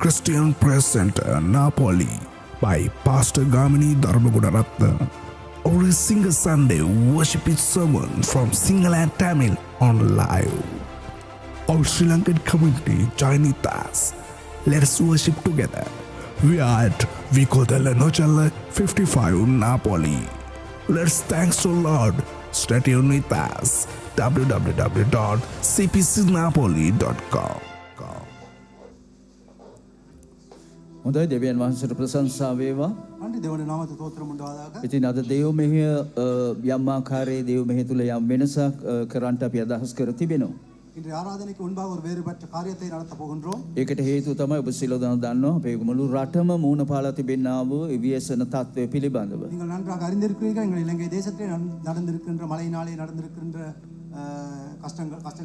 Christian Press Center, Napoli, by Pastor Gamini Dharmagunaratna. Every single Sunday, worship is sermon from Sinhala and Tamil on live. All Sri Lankan community join with us. Let us worship together. We are at Vico della Nocella 55 Napoli. Let's thanks to Lord. Stay tuned with us. www.cpcnapoli.com. හොඳයි දෙවියන් වහන්සේට ප්‍රශංසා වේවා. අන්ති දෙවන නාමයට ස්තෝත්‍රම් වේවා. ඉතින් අද දේව මෙහෙය යම් ආකාරයේ දේව මෙහෙය තුල යම් වෙනසක් කරන්නට අපි අදහස් කර තිබෙනවා. இன்றைய ஆராதனைக்கு முன்பாக ஒரு வேறுபட்ட காரியத்தை நடத்த போகின்றோம். ඒකට හේතුව තමයි ඔබ සියලු දෙනා දන්නවා අපේ මුළු රටම මූණ පාලා තිබෙනා වූ විවේචන තත්ත්වය පිළිබඳව. நீங்கள் நன்றாக அறிந்திருக்கிறீர்கள் எங்கள் இலங்கை தேசத்திலே நடந்திருக்கின்ற மழையினாலே நடந்திருக்கின்ற கஷ்ட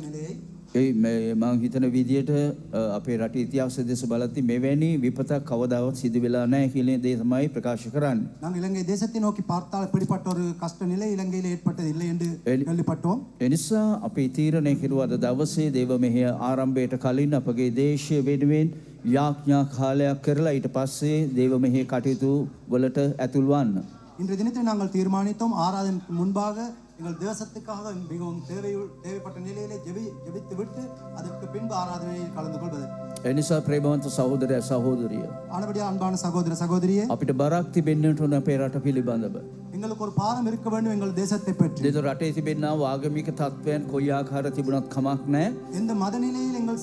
நிலையை. මම හිතන විදියට අපේ රටේ ඉතිහාසය දෙස බලද්දී මෙවැනි විපතක් කවදාවත් සිදු වෙලා නැහැ කියන දේ තමයි ප්‍රකාශ කරන්නේ. நாங்கள் இலங்கை தேசத்தை நோக்கி பார்த்தால் இப்படிப்பட்ட ஒரு கஷ்ட நிலை இலங்கையில் ஏற்பட்டது இல்லை என்று கேள்விப்பட்டோம். එනිසා අපි තීරණය කෙරුවා අද දවසේ දේව මෙහෙය ආරම්භයට කලින් අපගේ දේශය වෙනුවෙන් යාඥා කාලයක් කරලා ඊට පස්සේ දේව මෙහෙය කටයුතු වලට ඇතුල් වන්න. இன்றைய தினத்தில் நாங்கள் தீர்மானித்தோம் ஆராதனைக்கு முன்பாக எங்கள் தேசத்துக்காக மிகவும் தேவைப்பட்ட நிலையிலே ஜெபித்து விட்டு அதற்கு பின்பு ஆராதனையில் கலந்து கொள்வது. එනිසා ප්‍රේමවන්ත සහෝදරය සහෝදරිය ஆனபடியா அன்பான சகோதர சகோதரியே අපිට බරක් තිබෙන්නට ඕන අපේ රට පිළිබඳව. எங்களுக்கு ஒரு பாரம் இருக்க வேண்டும் எங்கள் தேசத்தை பற்றி. දෙද රටේ තිබෙනා වූ ආගමික තත්ත්වයන් කොයි ආකාර තිබුණත් කමක් නැහැ. எந்த மத நிலையில் எங்கள்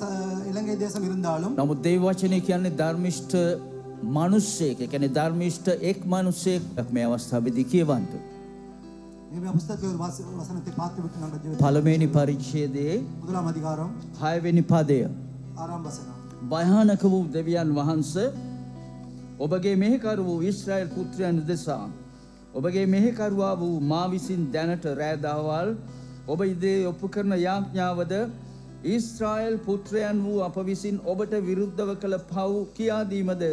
இலங்கை தேசம் இருந்தாலும் නමුත් දේව වචනේ කියන්නේ ධර්මිෂ්ඨ මිනිසෙක්. ඒ කියන්නේ ධර්මිෂ්ඨ එක් මිනිසෙක් මේ අවස්ථාවේදී කියවන්ට. මේ පුස්තකයේ වසනத்தை பார்த்துவிட்டு நாங்கள் ஜெபிப்போம். පළවෙනි පරිච්ඡේදයේ முதலாம் அதிகாரம் 6 වෙනි පදය. ஆறாம் வசனம். භයානක වූ දෙවියන් වහන්සේ ඔබගේ මෙහෙකරු වූ ඊශ්‍රායෙල් පුත්‍රයන් දෙසා ඔබගේ මෙහෙකරුවා වූ මා විසින් දැනට රැඳවල් ඔබ ඉදේ ඔප්පු කරන යාඥාවද ඊශ්‍රායෙල් පුත්‍රයන් වූ අප විසින් ඔබට විරුද්ධව කළ පව් කියා දීමද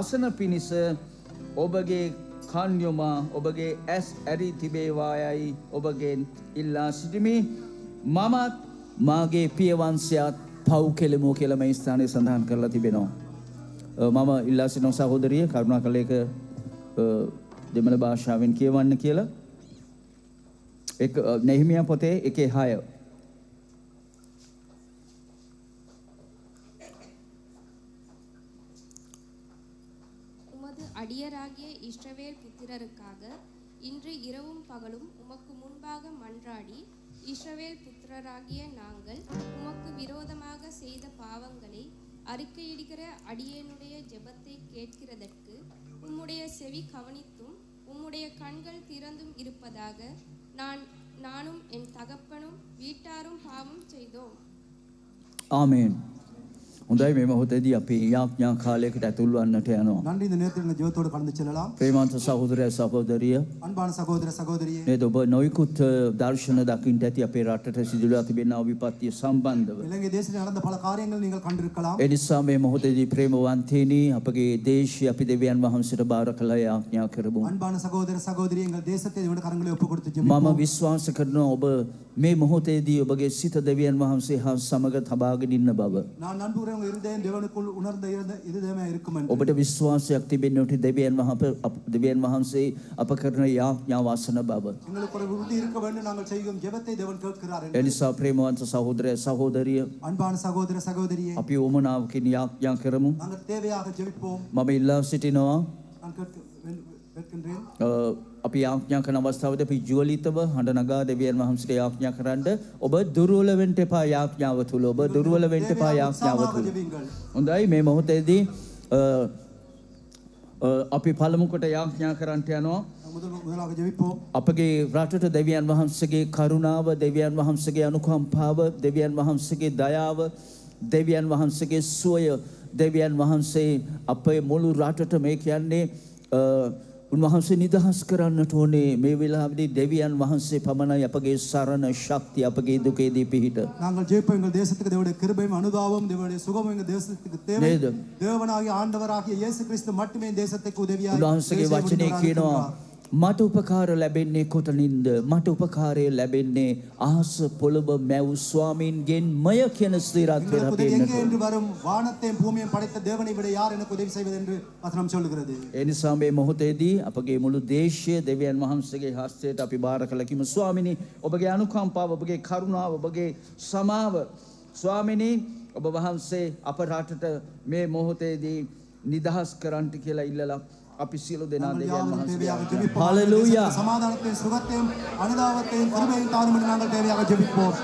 අසන පිණිස ඔබගේ කන් යොමා ඔබගේ ඇස් ඇරි තිබේවායයි ඔබගෙන් ඉල්ලා සිටිමි. මමත් මාගේ පියවංශයත් පව් කෙලෙමු කියලා මේ ස්ථානයේ සඳහන් කරලා තිබෙනවා. මම ඉල්ලා සිටින සහෝදරිය කරුණාකරලා ඒක දෙමළ භාෂාවෙන් කියවන්න කියලා. ඒක නෙහිමියා පොතේ 1:6. உமது அடியராகிய இஸ்ரவேல் புத்திரருக்காக இன்று இரவும் பகலும் உமக்கு முன்பாக மன்றாடி இஸ்ரவேல் புத்திரராகிய நாங்கள் உமக்கு விரோதமாக செய்த பாவங்களை அறிக்கையிடுகிற அடியேனுடைய ஜெபத்தை கேட்கிறதற்கு உம்முடைய செவி கவனித்தும் உம்முடைய கண்கள் திறந்தும் இருப்பதாக நானும் என் தகப்பனும் வீட்டாரும் பாவம் செய்தோம். ආමේන්. හොඳයි මේ මොහොතේදී අපි යාඥා කාලයකට ඇතුල් වන්නට යනවා. நன்றி இந்த நேரத்தில் இந்த ஜெபத்தோடு கடந்து செல்லலாம். ප්‍රේමවන්ත සහෝදරය සහෝදරිය அன்பான சகோதர சகோதரியே නේද ඔබ නොයිකුත් දර්ශන දකින්න ඇති අපේ රටට සිදුලා තිබෙනා විපත්තිය සම්බන්ධව. இலங்கை தேசத்தில் நடந்த பல காரியங்கள் நீங்கள் கண்டிருக்கலாம். ඒ නිසා මේ මොහොතේදී ප්‍රේමවන්තේනි අපගේ දේශය අපි දෙවියන් වහන්සේට බාර කළා යාඥා කරමු. அன்பான சகோதர சகோதரி எங்கள் தேசத்தை இவட கரங்களை ஒப்பு கொடுத்து මම ஜெபிப்போம். විශ්වාස කරනවා ඔබ මේ මොහොතේදී ඔබගේ සිත දෙවියන් වහන්සේ හා සමග තබාගෙන ඉන්න බව. நான் நம்புகிறேன் உங்கள் இருதயம் தேவனுக்குள் உணர்ந்த இருதயமே இருக்கும் என்று. ඔබට විශ්වාසයක් තිබෙන්නට දෙවියන් වහන්සේ අප කරන යාඥා වාසන බව. எங்களுக்கு ஒரு உறுதி இருக்க வேண்டும் நாங்கள் செய்யும் ஜெபத்தை தேவன் கேட்கிறார் என்று. ඒ නිසා ප්‍රේමවන්ත සහෝදරය සහෝදරිය அன்பான சகோதர சகோதரியே අපි ඕමනාවකින් යාඥා කරමු. நாங்கள் தேவையாக ஜெபிப்போம். මම ඉල්ලා සිටිනවා நான் கேட்கின்றேன். අපි යාඥා කරන අවස්ථාවේදී අපි ජුවලිතව හඬ නගා දෙවියන් වහන්සේට යාඥා කරන්න. ඔබ දුර්වල වෙන්න එපා යාඥාව තුල. ඔබ දුර්වල වෙන්න එපා යාඥාව තුල. හොඳයි මේ මොහොතේදී අපි පළමු කොට යාඥා කරන්නට යනවා. முதலாக ஜெபிப்போம். අපගේ රටට දෙවියන් වහන්සේගේ කරුණාව, දෙවියන් වහන්සේගේ අනුකම්පාව, දෙවියන් වහන්සේගේ දයාව, දෙවියන් වහන්සේගේ සුවය, දෙවියන් වහන්සේ අපේ මුළු රටට මේ කියන්නේ උන්වහන්සේ නිදහස් කරන්නට ඕනේ. මේ වෙලාවේදී දෙවියන් වහන්සේ පමණයි අපගේ සරණ ශක්තිය අපගේ දුකේදී පිහිට. நாங்கள் ஜெபிப்போம். எங்கள் தேசத்துக்கு தேவனுடைய கிருபையும் அனுதாபமும் தேவனுடைய சுகமும் எங்கள் தேசத்துக்கு தேவை. தேவனாகிய ஆண்டவராகிய இயேசு கிறிஸ்து மட்டுமே தேசத்துக்கு உதவியாக උන්වහන්සේගේ වචනේ කියනවා මට උපකාර ලැබෙන්නේ කොතනින්ද? මට උපකාරය ලැබෙන්නේ අහස පොළොව මැව් ස්වාමීන්ගෙන් මය කියන ස්ථිරත්වයට எங்களுக்கு අපි உதவி එන්නට எங்கே ඕන. என்று வரும் வானத்தையும் பூமியையும் படைத்த தேவனை விட யார் எனக்கு உதவி செய்வது என்று வசனம் சொல்லுகிறது. ඒ නිසා මේ මොහොතේදී අපගේ මුළු දේශය දෙවියන් වහන්සේගේ හස්තයට අපි බාර කළ කිමු. ස්වාමිනී, ඔබගේ අනුකම්පාව, ඔබගේ කරුණාව, ඔබගේ සමාව ස්වාමිනී, ඔබ වහන්සේ අප රටට මේ මොහොතේදී නිදහස් කරන්ට කියලා ඉල්ලලා අපි සියලු දෙනා நாங்கள் දෙවියන් யாவரும் தேவையாக වහන්සේ ஜெபிப்போம். හalleluya. சமாதானத்தையும் சுகத்தையும் அனுதாபத்தையும் கிருபையும் தாரும் என்று நாங்கள் தேவையாக ஜெபிப்போம்.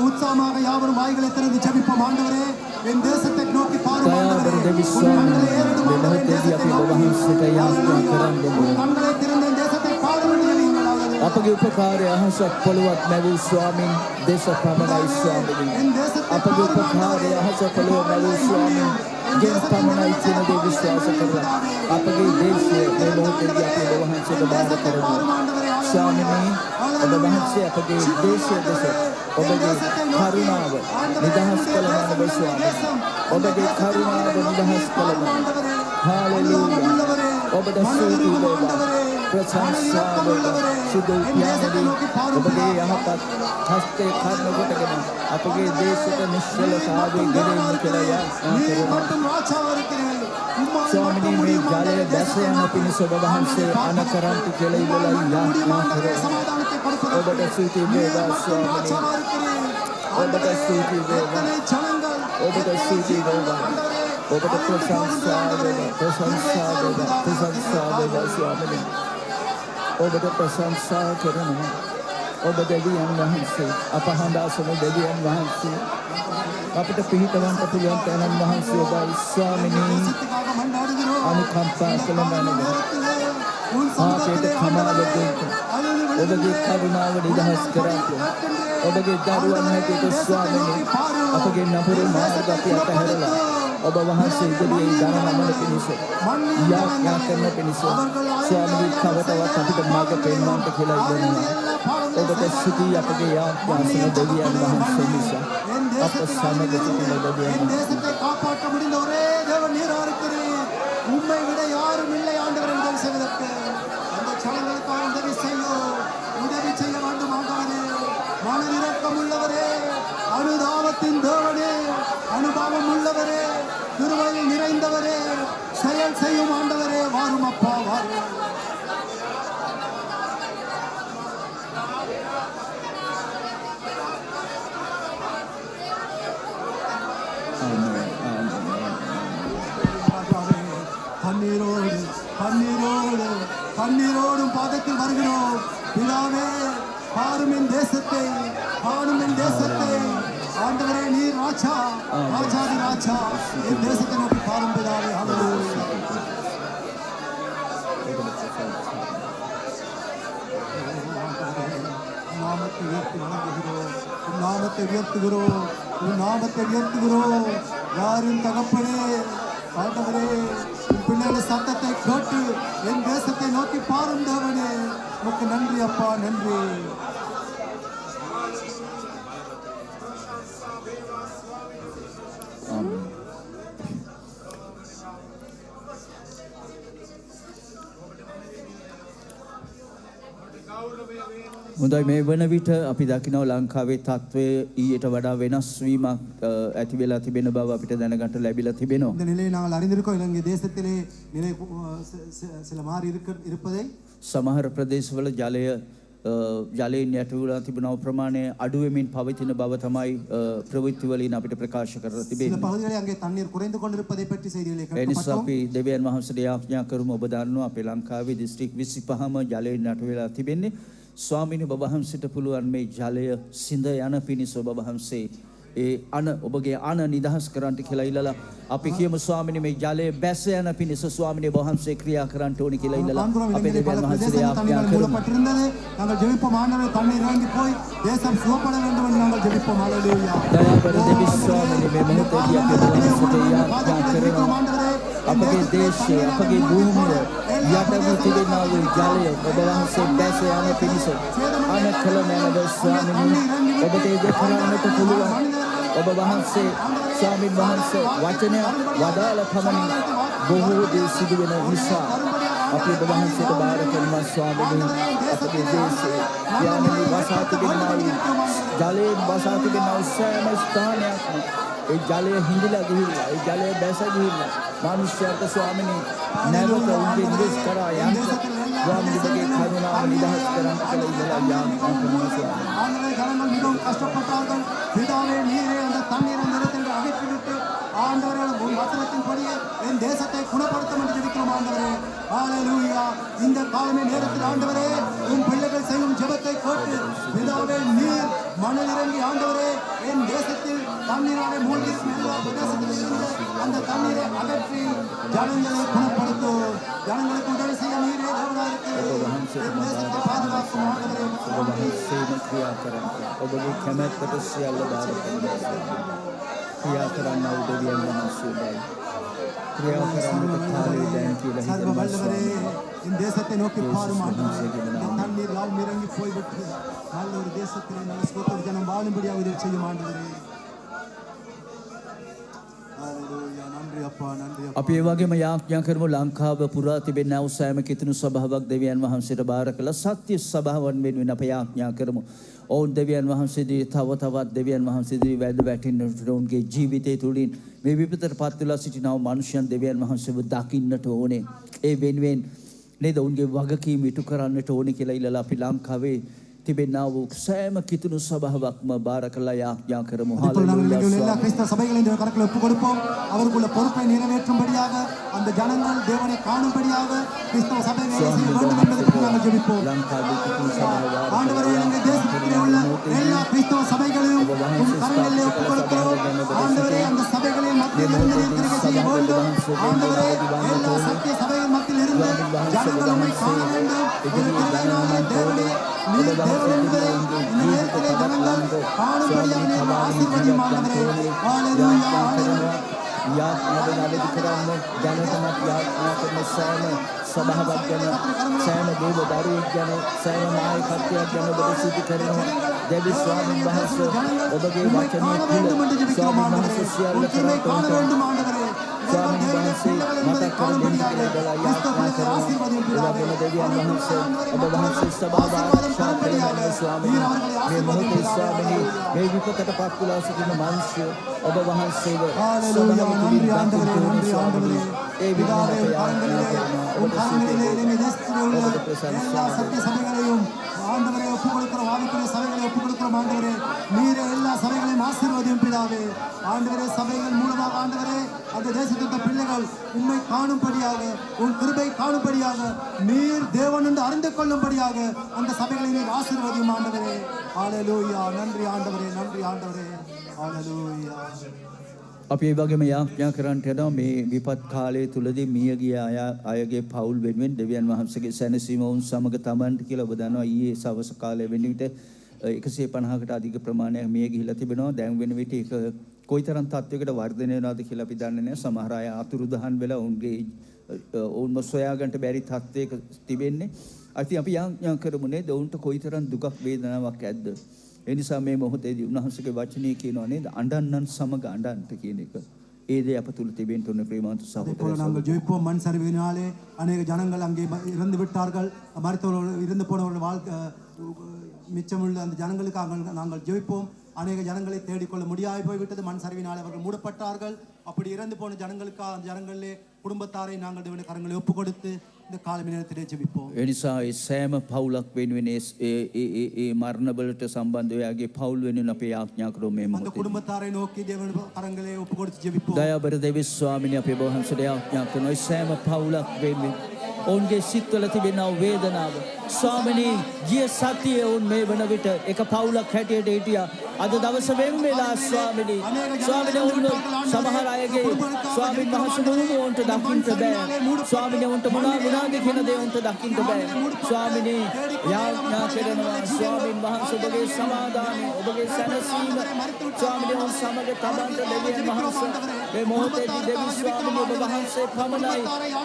உற்சாகமாக யாவரும் வாய்களை திறந்து ஜெபிப்போம். ஆண்டவரே, என் தேசத்தை நோக்கி பாரும் ஆண்டவரே. දෙවි உன் ස්වාමීන් கண்களை ஏறெடுத்து ஆண்டவரே, என் මෙලොවදී தேசத்தை අපි ඔබ நோக்கி. වහන්සේට යාඥා කරන්නෙමු. உன் கண்களை திறந்து என் தேசத்தை பாரும் என்று ஜெபியுங்கள். අපගේ උපකාරය අහසක් පොළොවත් මැවූ ස්වාමීන් දේශ පමණයි ස්වාමීනි. අපගේ උපකාරය අහස පොළොව මැවූ ස්වාමීන් ගෙන් පමණයි කියන දේ විශ්වාස කරලා අපගේ දේශය මේ මොහොතේදී අපි ඔබ වහන්සේට බාර කරමු. ස්වාමීනි, ඔබ වහන්සේ අපගේ දේශය දෙස ඔබගේ කරුණාව නිදහස් කළම ඔබ ස්වාමීනි. ඔබගේ කරුණාව නිදහස් කළම. හාලෙලූයා. ඔබට ස්තුති වේවා. ප්‍රශංසා වේවා. සුදු පියාණනි, ඔබගේ යහපත් හස්තේ කර්ම කොටගෙන අපගේ දේශයට නිශ්චලතාවයේ ගෙනෙන්න කියලා යාඥා நீர் කරනවා. மட்டும் ராஜாவாக இருக்கிறீர். உம்மால் ස්වාමිනී, மட்டும் මේ முடியும் ජලය ஆண்டவரே. දැස යන පිණිස ඔබ වහන්සේ අනකරන්ට කියලා ඉල්ලලා යාඥා කරනවා. சமாதானத்தை கொடுப்பதற்கு ඔබට ස්තුති වේවා ස්වාමිනී. ராஜாவாக இருக்கிறீர். ඔබට ස්තුති වේවා. எத்தனை ஜனங்கள் ඔබට ස්තුති වේවා. ඔබට ප්‍රශංසා වේවා. ප්‍රශංසා වේවා. ප්‍රශංසා වේවා ස්වාමිනී. ඔබට ප්‍රශංසා කරනවා. ඔබ දෙවියන් වහන්සේ, අප හඬා අසන දෙවියන් වහන්සේ, අපිට පිහිටවන්ට පුළුවන් තැනන් වහන්සේ ඔබයි ස්වාමිනී. தேசத்துக்காக மன்றாடுகிறோம். අනුකම්පා කළ මැනව. உன் පාපයට කමාව දෙන්න. ඔබගේ කරුණාව නිදහස් කරන්න. ඔබගේ දරුවන් හැටියට ස්වාමිනී, අපගේ නපුරු මාර්ග අපි අතහැරලා ඔබ වහන්සේ ඉදිරියේ ධන නමන පිණිස යාඥා කරන පිණිස ස්වාමිනී කවටවත් අපිට මාර්ග පෙන්වන්නට කියලා ඉල්ලනවා. ඔබට ස්තුතියි අපගේ යාඥාසන දෙවියන් වහන්සේ නිසා. අප සමග සිටින දෙවියන් என் தேசத்தை காப்பாற்ற முடிந்த ஒரே தேவன் நீரா இருக்கிறீர். உம்மை விட யாரும் இல்லை ஆண்டவரை உதவி செய்வதற்கு. அந்த ஜனங்களுக்காக உதவி செய்யும். உதவி செய்ய வேண்டும் ஆண்டவரே. மனதிரக்கம் உள்ளவரே, அனுதாபத்தின் தேவனே, அனுபவம் உள்ளவரே, கிருபையில் நிறைந்தவரே, செயல் செய்யும் ஆண்டவரே, வாரும் அப்பா வாரும். கண்ணீரோடு கண்ணீரோடு கண்ணீரோடும் பாதத்தில் வருகிறோம். பிதாவே, பாரும் என் தேசத்தை, பாரும் என் தேசத்தை. ஆண்டவரே, நீர் ராஜா, ராஜாதி ராஜா. என் தேசத்தை நோக்கி பாரும் பிதாவே. ஹல்லேலூயா. நாமத்தை உயர்த்தி வணங்குகிறோம். உன் நாமத்தை உயர்த்துகிறோம். உன் நாமத்தை உயர்த்துகிறோம். யாரும் தகப்பனே, ஆண்டவரே, உன் பிள்ளைகளை சத்தத்தை கேட்டு என் தேசத்தை நோக்கி பாரும் தேவனே. உமக்கு நன்றி அப்பா, நன்றி. හොඳයි, මේ වන විට අපි දකිනවා ලංකාවේ තත්ත්වය ඊට වඩා වෙනස් වීමක් ඇති වෙලා තිබෙන බව අපිට දැනගන්න ලැබිලා තිබෙනවා. இந்த நிலையை நாங்கள் அறிந்திருக்கோம். இலங்கை தேசத்திலே நிலை சில மாறி இருப்பதை සමහර ප්‍රදේශවල ජලයෙන් යටවලා තිබෙනව ප්‍රමාණය අඩු වෙමින් පවතින බව තමයි ප්‍රවෘත්ති වලින් අපිට ප්‍රකාශ කරලා சில තිබෙන්නේ. பகுதிகளில் அங்கே தண்ணீர் குறைந்து கொண்டிருப்பதை பற்றி செய்திகளை ඒ නිසා கேள்விப்பட்டோம். අපි දෙවියන් වහන්සේට යාඥා කරමු. ඔබ දන්නවා අපේ ලංකාවේ දිස්ත්‍රික් 25ම ජලයෙන් යටවෙලා තිබෙන්නේ. ස්වාමීනි, ඔබ වහන්සේට පුළුවන් මේ ජලය සිඳ යන පිණිස ඔබ වහන්සේ ඒ අන ඔබගේ අන නිදහස් කරන්නට කියලා ඉල්ලලා අපි කියමු ස්වාමීනි, මේ ජලය බැස යන පිණිස ස්වාමීනි ඔබ වහන්සේ ක්‍රියා කරන්නට ඕනි කියලා ඉල්ලලා காண்கிறோம். අපේ இலங்கையிலே பல දෙවියන් වහන්සේට பிரதேசங்கள் යාඥා தண்ணீரால் කරමු. மூடப்பட்டிருந்தது. நாங்கள் ஜெபிப்போம். ஆண்டவரே, தண்ணீர் இறங்கி போய் தேசம் சுகப்பட வேண்டும் என்று நாங்கள் ஜெபிப்போம். ஹல்லேலூயா. දයාබර දෙවි ස්වාමීනි, මේ මොහොතේදී අපි ඔබ වහන්සේට යාඥා කරනවා. අපගේ දේශය, අපගේ භූමිය යට වී තිබෙනා වූ ජලය ඔබ වහන්සේ බැස යන පිණිස අන කළ මැනව ස්වාමීනි, ඔබට ඒ දේ කරන්නට පුළුවන්. ඔබ වහන්සේ ස්වාමීන් වහන්සේ වචනය වදාළ පමණින් බොහෝ දේ සිදු වෙන නිසා අපි ඔබ වහන්සේට බාර කරනවා ස්වාමීනි අපේ දේශයේ යාමනි වසා තිබෙනා වූ ජලයෙන් වසා තිබෙනා වූ සෑම ස්ථානයක්ම ඒ ජලය හිඳිලා ගිහිල්ලා ඒ ජලය බැස ගිහිල්ලා මිනිස්යාට ස්වාමීනි නැවත උන්ගේ නිවෙස් කරා යන්න ස්වාමීනිගේ කරුණාව නිදහස් කරන්න කියලා ඉඳලා යාමනා කරනවා ස්වාමීනි ஆண்டவரே ஜனங்கள் மிகவும் கஷ்டப்பட்டார்கள் பிதாவே நீரே அந்த தண்ணீரை நிறுத்தி அகற்றிவிட்டு ஆண்டவரே உன் வசனத்தின்படியே என் தேசத்தை குணப்படுத்தும் என்று ஜெபிக்கிறோம் ஆண்டவரே ஹalleluya இந்த காலமே நேரத்தில் ஆண்டவரே உன் பிள்ளைகள் செய்யும் ஜெபத்தை கேட்டு பிதாவே நீர் மணல் இறங்கி ஆண்டவரே என் தேசத்தில் தண்ணீராலே மூழ்கி எல்லா பிரதேசத்தில் இருந்த அந்த தண்ணீரை அகற்றி ஜனங்களை குணப்படுத்தும் ஜனங்களுக்கு உதவி செய்ய நீரே தேவனாக இருக்கிறீர் என் தேசத்தை பாதுகாக்கும் ஆண்டவரே ඔබ වහන්සේම ක්‍රියා කරන්න ඔබගේ කැමැත්තට සියල්ල බාර කරන්න ක්‍රියා කරන්න උදවියන් වහන්සේයි ක්‍රියා කරන්නට කාලය දැන් කියලා சர்வ හිතනවා வல்லவரே இந்த தேசத்தை நோக்கி பாரும் ஆண்டவரே இயேசு இந்த தண்ணீர் யாழ் இறங்கி போய்விட்டு நல்ல ஒரு தேசத்திலே நல்ல சுகத்தோடு ஜனம் வாழும்படியாக உதவி செய்யும் ஆண்டவரே ஹalleluya நன்றி அப்பா நன்றி அப்பா අපි ඒ වගේම යාඥා කරමු ලංකාව පුරා තිබෙනා වූ සෑම කිතුණු සභාවක් දෙවියන් වහන්සේට බාර කළ සත්‍ය සභාවන් වෙනුවෙන් අප යාඥා කරමු. ඔවුන් දෙවියන් වහන්සේදී තව තවත් දෙවියන් වහන්සේදී වැද වැටෙන්නට ඔවුන්ගේ ජීවිතය තුළින් මේ විපතට පත් වෙලා සිටිනා වූ මනුෂ්‍යයන් දෙවියන් වහන්සේව දකින්නට ඕනේ. ඒ වෙනුවෙන් නේද ඔවුන්ගේ වගකීම ඉටු කරන්නට ඕනේ කියලා ඉල්ලලා අපි ලංකාවේ තිබෙනා වූ සෑම කිතුණු සභාවක්ම බාර කළා යාඥා කරමු. இப்பொழுது நாங்கள் හalleluya. இங்கே உள்ள எல்லா கிறிஸ்தவ சபைகளையும் இந்த கரத்தில் ஒப்புக் கொடுப்போம் அவருக்குள்ள பொறுப்பை நிறைவேற்றும்படியாக அந்த ஜனங்கள் தேவனை காணும்படியாக கிறிஸ்தவ சபைகளை செய்ய வேண்டும் என்பதற்கு நாங்கள் ஜெபிப்போம் ලංකාවේ කිතුණු සභාව ஆண்டவரே எங்கள் தேசத்திலே உள்ள எல்லா கிறிஸ்தவ சபைகளையும் உம் கரங்களிலே ஒப்புக் கொடுக்கிறோம் ஆண்டவரே அந்த சபைகளின் மத்தியில் இருந்து நீர் கிரியை செய்ய வேண்டும் ஆண்டவரே எல்லா சத்திய சபையின் மத்தியில் இருந்து ஜனங்கள் உம்மை காண வேண்டும் ஒரு கிருபையினாலே தேவனே நீர் தேவன் என்பதை இந்த நேரத்திலே ஜனங்கள் காணும்படியாக நீர் ஆசீர்வதியும் ஆண்டவரே ஹalleluya ஹalleluya යාඥාවෙන් අවදි කරන්න ජනතමත් යාඥා කරන සෑම සභාවක් ගැන සෑම දේව දරුවෙක් ගැන සෑම නායකත්වයක් ගැන ඔබ සිදු කරනවා දෙවි ස්වාමීන් වහන්සේ ඔබගේ වචනය තුළ ස්වාමීන් වහන්සේ සියල්ල කරා காண வேண்டும் ஆண்டவரே ස්වාමීන් වහන්සේ මතක් කර දෙන්න කියලා බලා යාඥා කරනවා එවැගේම දෙවියන් වහන්සේ ඔබ වහන්සේ සභාව ආරක්ෂා කරන ස්වාමීන් මේ මොහොතේ ස්වාමීනි මේ විපතට පත් වෙලා සිටින මිනිස්සු ඔබ වහන්සේව ஹalleluya நன்றி ஆண்டவரே நன்றி ஆண்டவரே ඒ பிதாவே විදිහට உம் கரங்களிலே எங்கள் தேசத்திலே உள்ள எல்லா சத்திய சபைகளையும் ஆண்டவரே ஒப்புக் கொடுக்கிறோம் ஆவிக்குரிய சபைகளை ஒப்புக் கொடுக்கிறோம் ஆண்டவரே நீரே எல்லா சபைகளையும் ஆசீர்வதியும் பிதாவே ஆண்டவரே சபைகள் மூலமாக ஆண்டவரே அந்த தேசத்தின் பிள்ளைகள் உம்மை காணும்படியாக உன் கிருபை காணும்படியாக நீர் தேவன் என்று அறிந்து கொள்ளும்படியாக அந்த சபைகளை நீர் ஆசீர்வதியும் ஆண்டவரே ஹalleluya நன்றி ஆண்டவரே நன்றி ஆண்டவரே ஹalleluya අපි ඒ වගේම යාඥා කරන්නට යනවා මේ විපත් කාලය තුලදී මිය ගිය අයගේ පවුල් වෙනුවෙන් දෙවියන් වහන්සේගේ සැනසීම වුන් සමග තමන්ට කියලා ඔබ දන්නවා ඊයේ සවස කාලය වෙන විට 150කට අධික ප්‍රමාණයක් මිය ගිහිලා තිබෙනවා. දැන් වෙන විට ඒක කොයිතරම් තත්වයකට වර්ධනය වෙනවද කියලා අපි දන්නේ නැහැ. සමහර අය අතුරුදහන් වෙලා ඔවුන්ව සොයාගන්න බැරි තත්වයක තිබෙන්නේ. අපි යාඥා කරමු නේද ඔවුන්ට කොයිතරම් දුකක් වේදනාවක් ඇද්ද. ඒ නිසා මේ මොහොතේදී උන්වහන්සේගේ වචනේ කියනවා නේද අඬන්නන් සමග අඬන්ට කියන එක. ඒ දේ අප තුල තිබෙන්න ඕන ප්‍රේමවන්ත இப்பொழுது සහෝදරයෝ. நாங்கள் ஜெயிப்போம் மண் சரிவினாலே அநேக ஜனங்கள் அங்கே இறந்து விட்டார்கள் மரித்தவர்கள் இறந்து போனவர்கள் வாழ்க்கை மிச்சமுள்ள அந்த ஜனங்களுக்காக நாங்கள் ஜெயிப்போம் அநேக ஜனங்களை தேடிக்கொள்ள முடியாது போய்விட்டது மண் சரிவினாலே அவர்கள் மூடப்பட்டார்கள் அப்படி இறந்து போன ஜனங்களுக்காக அந்த ஜனங்களிலே குடும்பத்தாரை நாங்கள் தேவனுடைய கரங்களை ஒப்பு கொடுத்து இந்த காலை நேரத்திலே ஜெபிப்போம். ඒ නිසා ඒ සෑම පවුලක් වෙනුවෙන් ඒ මරණ වලට සම්බන්ධ ඔයාගේ පවුල් වෙනුවෙන් අපි යාඥා කරමු මේ அந்த මොහොතේ. குடும்பத்தாரை நோக்கி தேவனுடைய கரங்களை ஒப்பு கொடுத்து ஜெபிப்போம். දයාබර දෙවි ස්වාමීනි අපේ වහන්සේට යාඥා කරනවා ඒ සෑම පවුලක් වෙනුවෙන් ඔවුන්ගේ සිත්වල තිබෙනා වේදනාව ස්වාමීනි ගිය සතියේ ඔවුන් මේ වන විට එක පවුලක් හැටියට හිටියා. අද දවස වෙන් වෙලා ස්වාමීනි ඔවුන් සමහර අයගේ ස්වාමීන් වහන්සේ ඔවුන්ට දකින්න බෑ. ස්වාමීනි ඔවුන්ට මොනවාද කියන දේ ඔවුන්ට දකින්න බෑ. ස්වාමීනි යාඥා කරනවා ස්වාමීන් වහන්සේ ඔබගේ සමාදානය ඔබගේ සැනසීම ස්වාමීනි ඔවුන් සමග තමන්ට දෙවියන් වහන්සේ මේ මොහොතේදී දෙවි ස්වාමීනි ඔබ වහන්සේ පමණයි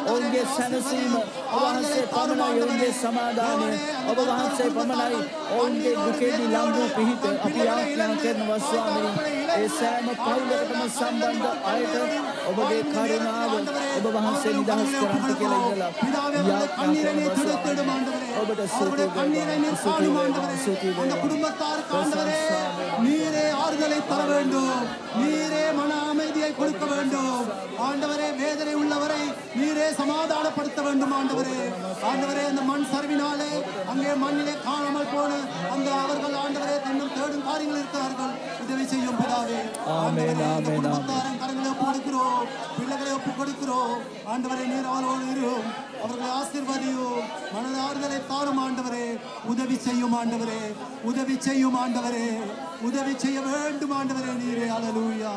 ඔවුන්ගේ සැනසීම ඔබ වහන්සේ පමණයි ඔවුන්ගේ සමාදානය ඔබ වහන්සේ පමණයි ඔවුන්ගේ දුකේදී ළඟ වූ පිහිට අපි යාඥා ආරාධනා කරනවා ස්වාමීනි. ඒ සෑම පවුලකටම සම්බන්ධ අයට ඔබගේ කරුණාව ඔබ වහන්සේ නිදහස් කරන්න කියලා ඉඳලා ඔබට ස්තුති அந்த குடும்பத்தாருக்கு ஆண்டவரே நீரே ஆறுதலை தர வேண்டும், நீரே மன அமைதியை கொடுக்க வேண்டும் ஆண்டவரே. வேதனை உள்ளவரை நீரே சமாதானப்படுத்த வேண்டும் ஆண்டவரே. ஆண்டவரே அந்த மண் சரிவினாலே அங்கே மண்ணிலே காணாமல் போன அந்த அவர்கள் ஆண்டவரே தன்னும் தேடும் காரியங்கள் இருக்கிறார்கள். உதவி செய்யும் பிதாவே. ஆண்டவரே அந்த குடும்பத்தாரின் கரங்களை ஒப்பு கொடுக்கிறோம், பிள்ளைகளை ஒப்பு கொடுக்கிறோம் ஆண்டவரே. நீர் அவரோடு இரும், அவர்களை ஆசீர்வதியும், மனது ஆறுதலை தாரும் ஆண்டவரே. உதவி செய்யும் ஆண்டவரே, உதவி செய்யும் ஆண்டவரே, உதவி செய்ய வேண்டும் ஆண்டவரே. நீரே அல்லேலூயா.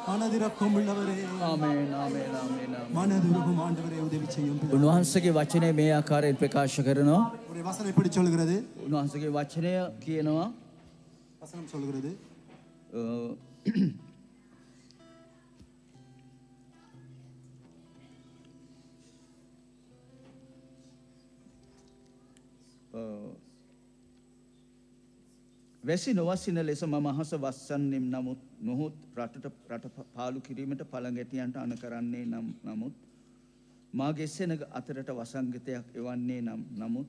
மனதிறக்கம் உள்ளவரே, ආමේන් ආමේන් ආමේන් ආමේන්. மனதுருகும் ஆண்டவரே உதவி செய்யும். උන්වහන්සේගේ වචනේ මේ ආකාරයෙන් ප්‍රකාශ කරනවා. ஒரு வசனம் இப்படி சொல்கிறது, උන්වහන්සේගේ වචනය කියනවා வசனம் சொல்கிறது, අ, වැසි නොවසින ලෙස මම අහස වස්සන්නෙම් නමුත් නොහොත් රට පාලු කිරීමට පළඟැටියන්ට අණ කරන්නේ නමුත් මාගේ සෙනග අතරට වසංගතයක් එවන්නේ නමුත්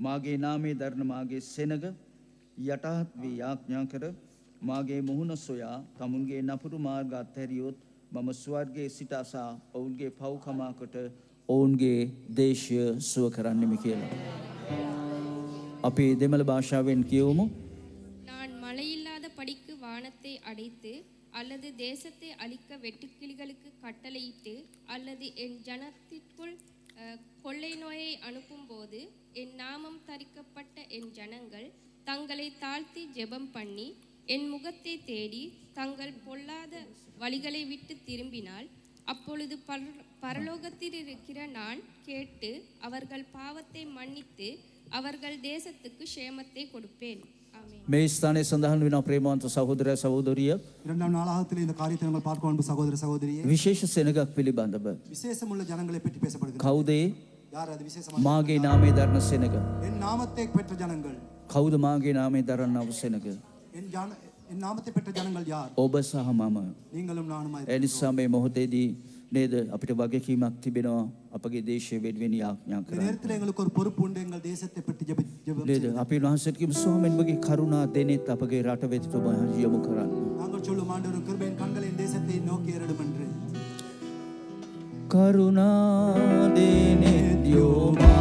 මාගේ නාමයේ දරන මාගේ සෙනග යටහත් වී යාඥා කර මාගේ මුහුණ සොයා තමුන්ගේ නපුරු මාර්ග අත්හැරියොත් මම ස්වර්ගයේ සිට අසා ඔවුන්ගේ පව් කමා කොට ඔවුන්ගේ දේශය සුව කරන්නෙමි කියලා. අපි දෙමළ භාෂාවෙන් කියවමු. நான் மழையில்லாத படிக்கு வானத்தை அடைத்து அல்லது தேசத்தை அழிக்க வெட்டுக்கிளிகளுக்கு கட்டளையிட்டு அல்லது என் ஜனத்திற்குள் கொள்ளை நோயை அனுப்பும்போது என் நாமம் தரிக்கப்பட்ட என் ஜனங்கள் தங்களை தாழ்த்தி ஜெபம் பண்ணி என் முகத்தை தேடி தங்கள் பொல்லாத வழிகளை விட்டு திரும்பினால் அப்பொழுது பரலோகத்தில் இருக்கிற நான் கேட்டு அவர்கள் பாவத்தை மன்னித்து அவர்கள் தேசத்துக்கு க்ஷேமத்தை கொடுப்பேன். ஆமென். මේ ස්ථානයේ සඳහන් වෙන ප්‍රේමවන්ත සහෝදරය සහෝදරිය இரண்டாம் நாளாகத்தில் இந்த காரியத்தை நாங்கள் பார்க்க அன்பு சகோதர சகோதரியே, විශේෂ සෙනගක් පිළිබඳව விசேஷமுள்ள ஜனங்களை பற்றி பேசப்படுகிறது. කවුද ඒ? யார் அது விசேஷமாக? මාගේ නාමයේ දරන සෙනග. என் நாமத்தை பெற்ற ஜனங்கள். කවුද මාගේ නාමයේ දරන්නව සෙනග? என் நாமத்தை பெற்ற ஜனங்கள் யார்? ඔබ සහ මම. நீங்களும் நானுமாய். ඒ නිසා මේ මොහොතේදී නේද අපිට වගකීමක් තිබෙනවා අපගේ දේශය වෙනුවෙන් යාඥා இந்த කරන්න. நேரத்தில் எங்களுக்கு ஒரு பொறுப்பு உண்டு, எங்கள் தேசத்தை பற்றி ஜெபம் නේද අපි උන්වහන්සේට කියමු ස්වාමීන් වගේ කරුණා දෙනෙත් අපගේ රට වෙතට ඔබ යොමු කරන්න. நாங்கள் சொல்லும் ஆண்டவர் கிருபையின் கண்களின் தேசத்தை நோக்கி ஏறடும் என்று. කරුණා දෙනෙත් යොමා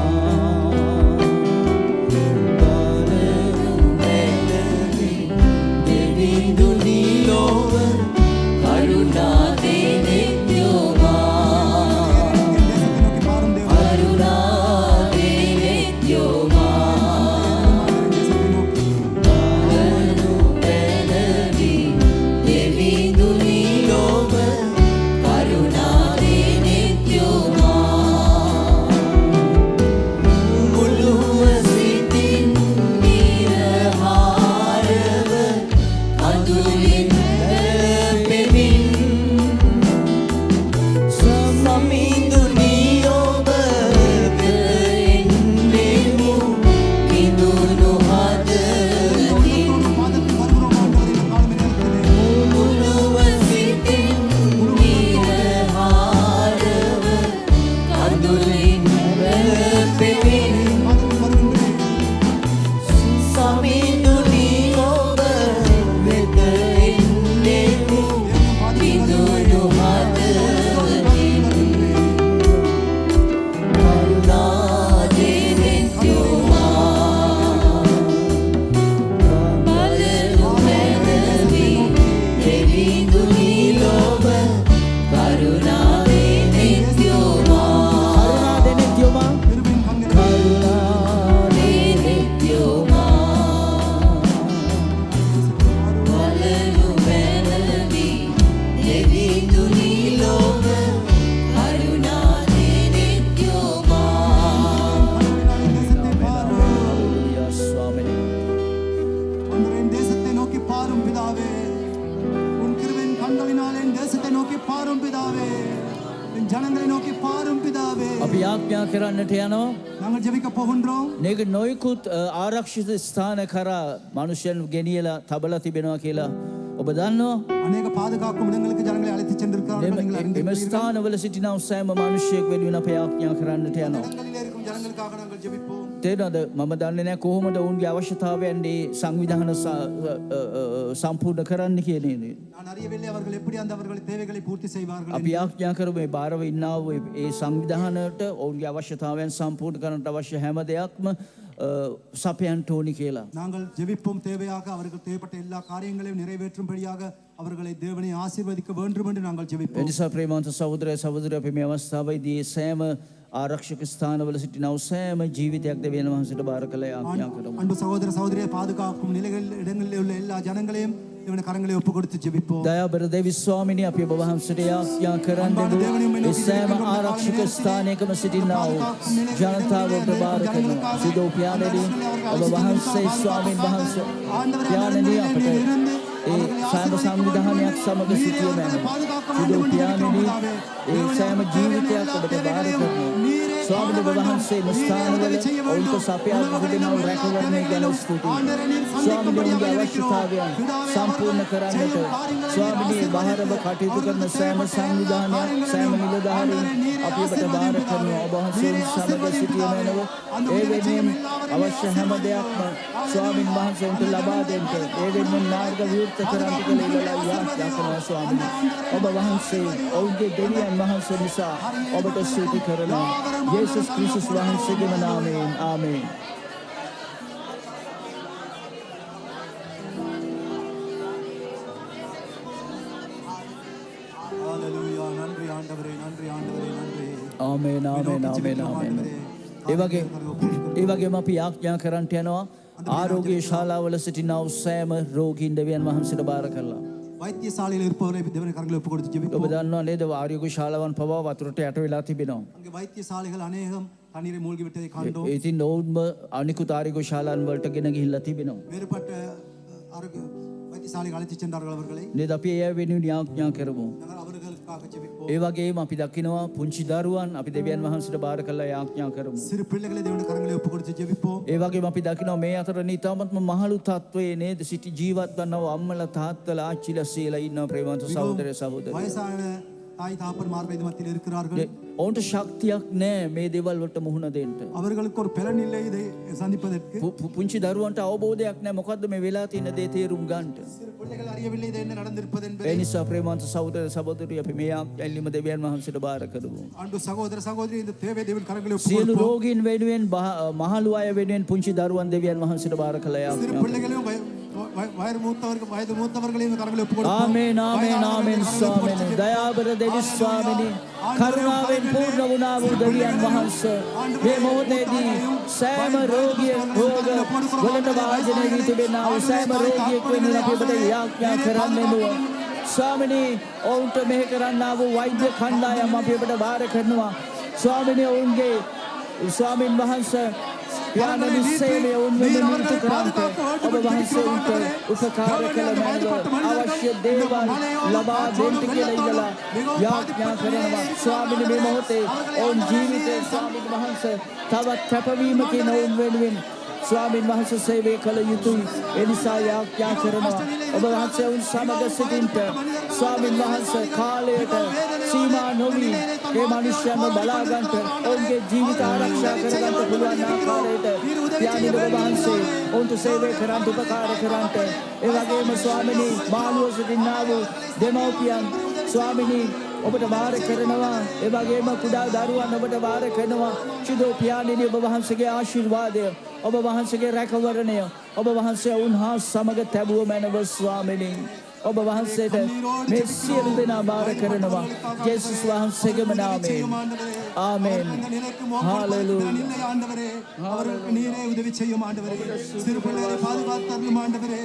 என் ஜனங்களை நோக்கி பாரும் பிதாவே අපි ආඥා කරන්නට යනවා. நாங்கள் ஜெபிக்க போகின்றோம் මේක නොයෙකුත් ආරක්ෂිත ස්ථාන කරා මනුෂ්‍යයන් ගෙනියලා තබලා තිබෙනවා කියලා ඔබ දන්නවා. அநேக பாதுகாக்கும் இடங்களுக்கு ஜனங்களை அழைத்து சென்றிருக்கிறார்கள் நீங்கள் එම அறிந்திருக்கிறீர்கள். ස්ථානවල සිටිනා සෑම මිනිසෙක් වෙනුවෙන් අපි ආඥා කරන්නට යනවා. இடங்களிலே இருக்கும் ஜனங்களுக்காக நாங்கள் ஜெபிப்போம். තේරෙනවද? මම දන්නේ නැහැ කොහොමද ඔවුන්ගේ අවශ්‍යතාවයන් මේ සංවිධාන සම්පූර්ණ කරන්න කියන දේ. நான் அறியவில்லை அவர்கள் எப்படி அந்த அவர்கள் தேவைகளை பூர்த்தி செய்வார்கள் අපි ආඥා කරමු මේ බාරව ඉන්නා වූ ඒ සංවිධානයට ඔවුන්ගේ අවශ්‍යතාවයන් සම්පූර්ණ කරන්නට අවශ්‍ය හැම දෙයක්ම සපයන්ට ඕනි කියලා. நாங்கள் ஜெபிப்போம் தேவையாக அவர்கள் தேவைப்பட்ட எல்லா காரியங்களையும் நிறைவேற்றும்படியாக அவர்களை தேவனை ஆசீர்வதிக்க வேண்டும் என்று நாங்கள் ஜெபிப்போம். එනිසා ප්‍රේමවන්ත සහෝදරය සහෝදරිය අපි මේ අවස්ථාවේදී සෑම ආරක්ෂක ස්ථානවල සිටිනා වූ සෑම ජීවිතයක් දෙවියන් වහන්සේට බාර කළ ආඥා කරමු. அன்பு சகோதர சகோதரியை பாதுகாக்கும் நிலைகளில் இடங்களில் உள்ள எல்லா ஜனங்களையும் இவனை கரங்களை ஒப்பு கொடுத்து ஜெபிப்போம். දයාබර දෙවි ස්වාමිනී අපි ඔබ වහන්සේට ආඥා කරන්නේ ඒ සෑම ආරක්ෂක ස්ථානයකම සිටිනා වූ ජනතාවට බාර කරනවා. සිදෝ පියාණෙනි ඔබ වහන්සේ ස්වාමින් වහන්සේ පියාණෙනි අපට ඒ සෑම සංවිධානයක් සමග සිටිය මැනව. සිදෝ පියාණෙනි ඒ සෑම ජීවිතයක් ඔබට බාර කරනවා. ස්වාමීන් වහන්සේ ස්ථානවල ඔවුන්ට සපයා දෙනා වූ රැකවරණය ගැන ස්තුතියි. ස්වාමීන් වහන්සේ අවශ්‍යතාවයන් සම්පූර්ණ කරන්නට ස්වාමීන් බාහිරව කටයුතු කරන සෑම සංවිධානයක් සෑම නිලධාරීන් අපි ඔබට බාර කරනවා. ඔබ වහන්සේ සමග සිටිය මැනව. ඒ වෙනුවෙන් අවශ්‍ය හැම දෙයක්ම ස්වාමීන් වහන්සේට ලබා දෙන්න. ඒ වෙනුවෙන් මාර්ග විවෘත කරන්නට කියලා යාඥා කරනවා ස්වාමීන්. ඔබ වහන්සේ ඔවුන්ගේ දෙවියන් වහන්සේ නිසා ඔබට ස්තුති කරනවා. යේසුස් ක්‍රිස්තුස් වහන්සේගේ නාමයෙන් ආමේන්. ஹalleluya நன்றி ஆண்டவரே நன்றி ஆண்டவரே நன்றி. ආමේන් ආමේන් ආමේන් ආමේන්. ඒ වගේම අපි ආඥා කරන්නට යනවා ආරෝග්‍ය ශාලාවල සිටිනා වූ සෑම රෝගීන් දෙවියන් වහන්සේට බාර කරලා. வைத்தியசாலையில் இருப்பவரை தேவனை கரங்களை ஒப்பு கொடுத்து ඔබ ஜெபிப்போம். දන්නවා නේද ආරෝග්‍ය ශාලාවන් පවා වතුරට යට වෙලා තිබෙනවා. அங்கே வைத்தியசாலைகள் அநேகம் தண்ணீரை மூழ்கி விட்டதை கண்டோம். ඉතින් ඔවුන්ම අනිකුත් ආරෝග්‍ය ශාලාන් වලට ගෙන ගිහිල්ලා තිබෙනවා. வேறுபட்ட ஆரோக்கிய வைத்தியசாலைகள் அழைத்து சென்றார்கள் அவர்களை. නේද අපි ඒ වෙනුවෙන් ආඥා කරමු. நாங்கள் அவர்களுக்காக ஜெபிப்போம். ඒ වගේම අපි දකිනවා පුංචි දරුවන් අපි දෙවියන් වහන්සේට බාර කරලා ආඥා කරමු. சிறு பிள்ளைகளை தேவனுடைய கரங்களை ஒப்பு கொடுத்து ஜெபிப்போம். ඒ වගේම අපි දකිනවා මේ අතර නිතාමත්ම මහලු තත්වයේ නේද සිටි ජීවත් වන්නව අම්මලා තාත්තලා ආච්චිලා සීලා ඉන්න ප්‍රේමවන්ත සහෝදර සහෝදරිය. வயசான தாய் தாப்பன் மார்பை மத்தியில் இருக்கிறார்கள். ඔවුන්ට ශක්තියක් නැහැ මේ දේවල් වලට මුහුණ දෙන්න. அவர்களுக்கு ஒரு பலன் இல்லை இதை சந்திப்பதற்கு. පුංචි දරුවන්ට අවබෝධයක් නැහැ මොකද්ද මේ වෙලා තියෙන දේ තේරුම් ගන්නට. சிறு பிள்ளைகள் அறியவில்லை இது என்ன நடந்திருப்பது ඒ என்பதை. නිසා ප්‍රේමවන්ත සහෝදර සහෝදරිය අපි මේ ආඥාලිම දෙවියන් වහන්සේට බාර කරමු. அன்பு சகோதர சகோதரி இந்த தேவை தேவன் கரங்களை ஒப்பு සියලු கொடுப்போம். රෝගීන් වෙනුවෙන් මහලු අය වෙනුවෙන් පුංචි දරුවන් දෙවියන් වහන්සේට බාර කළා சிறு ආඥා. பிள்ளைகளையும் வயது மூத்தவர்களையும் இந்த கரங்களை ஒப்பு கொடுப்போம். ආමේන් ආමේන් ආමේන් ස්වාමීනි දයාබර දෙවි ස්වාමීනි කරුණාවෙන් පූර්ණ වුණා වූ දෙවියන් වහන්සේ මේ මොහොතේදී සෑම රෝගිය රෝග වලට වාජනය වී තිබෙනා වූ සෑම රෝගියෙක් වෙනුවෙන් අපි ඔබට යාඥා කරන්නෙමු. ස්වාමීනි ඔවුන්ට මෙහෙ කරන්නා වූ වෛද්‍ය කණ්ඩායම අපි ඔබට බාර කරනවා. ස්වාමීනි ඔවුන්ගේ ස්වාමීන් වහන්සේ පියාණනි සේවය ඔවුන් වෙනුවෙන් නිරත කරන්නට ඔබ වහන්සේ උන්ට උපකාර කළ මැනව අවශ්‍ය දේවල් ලබා දෙන්න කියලා ඉඳලා යාඥා කරනවා. ස්වාමීනි මේ මොහොතේ ඔවුන් ජීවිතේ ස්වාමීන් වහන්සේ තවත් කැපවීමකින් ඔවුන් වෙනුවෙන් ස්වාමීන් වහන්සේ සේවය කළ යුතුයි. ඒ නිසා යාඥා කරනවා ඔබ වහන්සේ උන් සමග සිටින්ට ස්වාමීන් වහන්සේ කාලයට සීමා නොවි ඒ මිනිස්යන්ව බලා ගන්නට ඔවුන්ගේ ජීවිත ආරක්ෂා කර ගන්නට පුළුවන් ආකාරයට පියාණන් ඔබ වහන්සේ ඔවුන්ට සේවය කරන්න උපකාර කරන්නට ඒ වගේම ස්වාමීනි මාළුව සිටින්නා වූ දෙමව්පියන් ස්වාමීනි ඔබට බාර කරනවා. ඒ වගේම කුඩා දරුවන් ඔබට බාර කරනවා. චිදෝ පියාණෙනි ඔබ වහන්සේගේ ආශිර්වාදය ඔබ වහන්සේගේ රැකවරණය ඔබ වහන්සේ උන්හා සමග තැබුව මැනව ස්වාමීනි ඔබ වහන්සේට මේ සියලු දෙනා බාර කරනවා යේසුස් වහන්සේගේම නාමයෙන් ආමේන්. ஹalleluya ஆண்டவரே அவர்களுக்கு நீரே உதவி செய்யும் ஆண்டவரே. சிறு பிள்ளைகளை பாதுகாத்தருளும் ஆண்டவரே.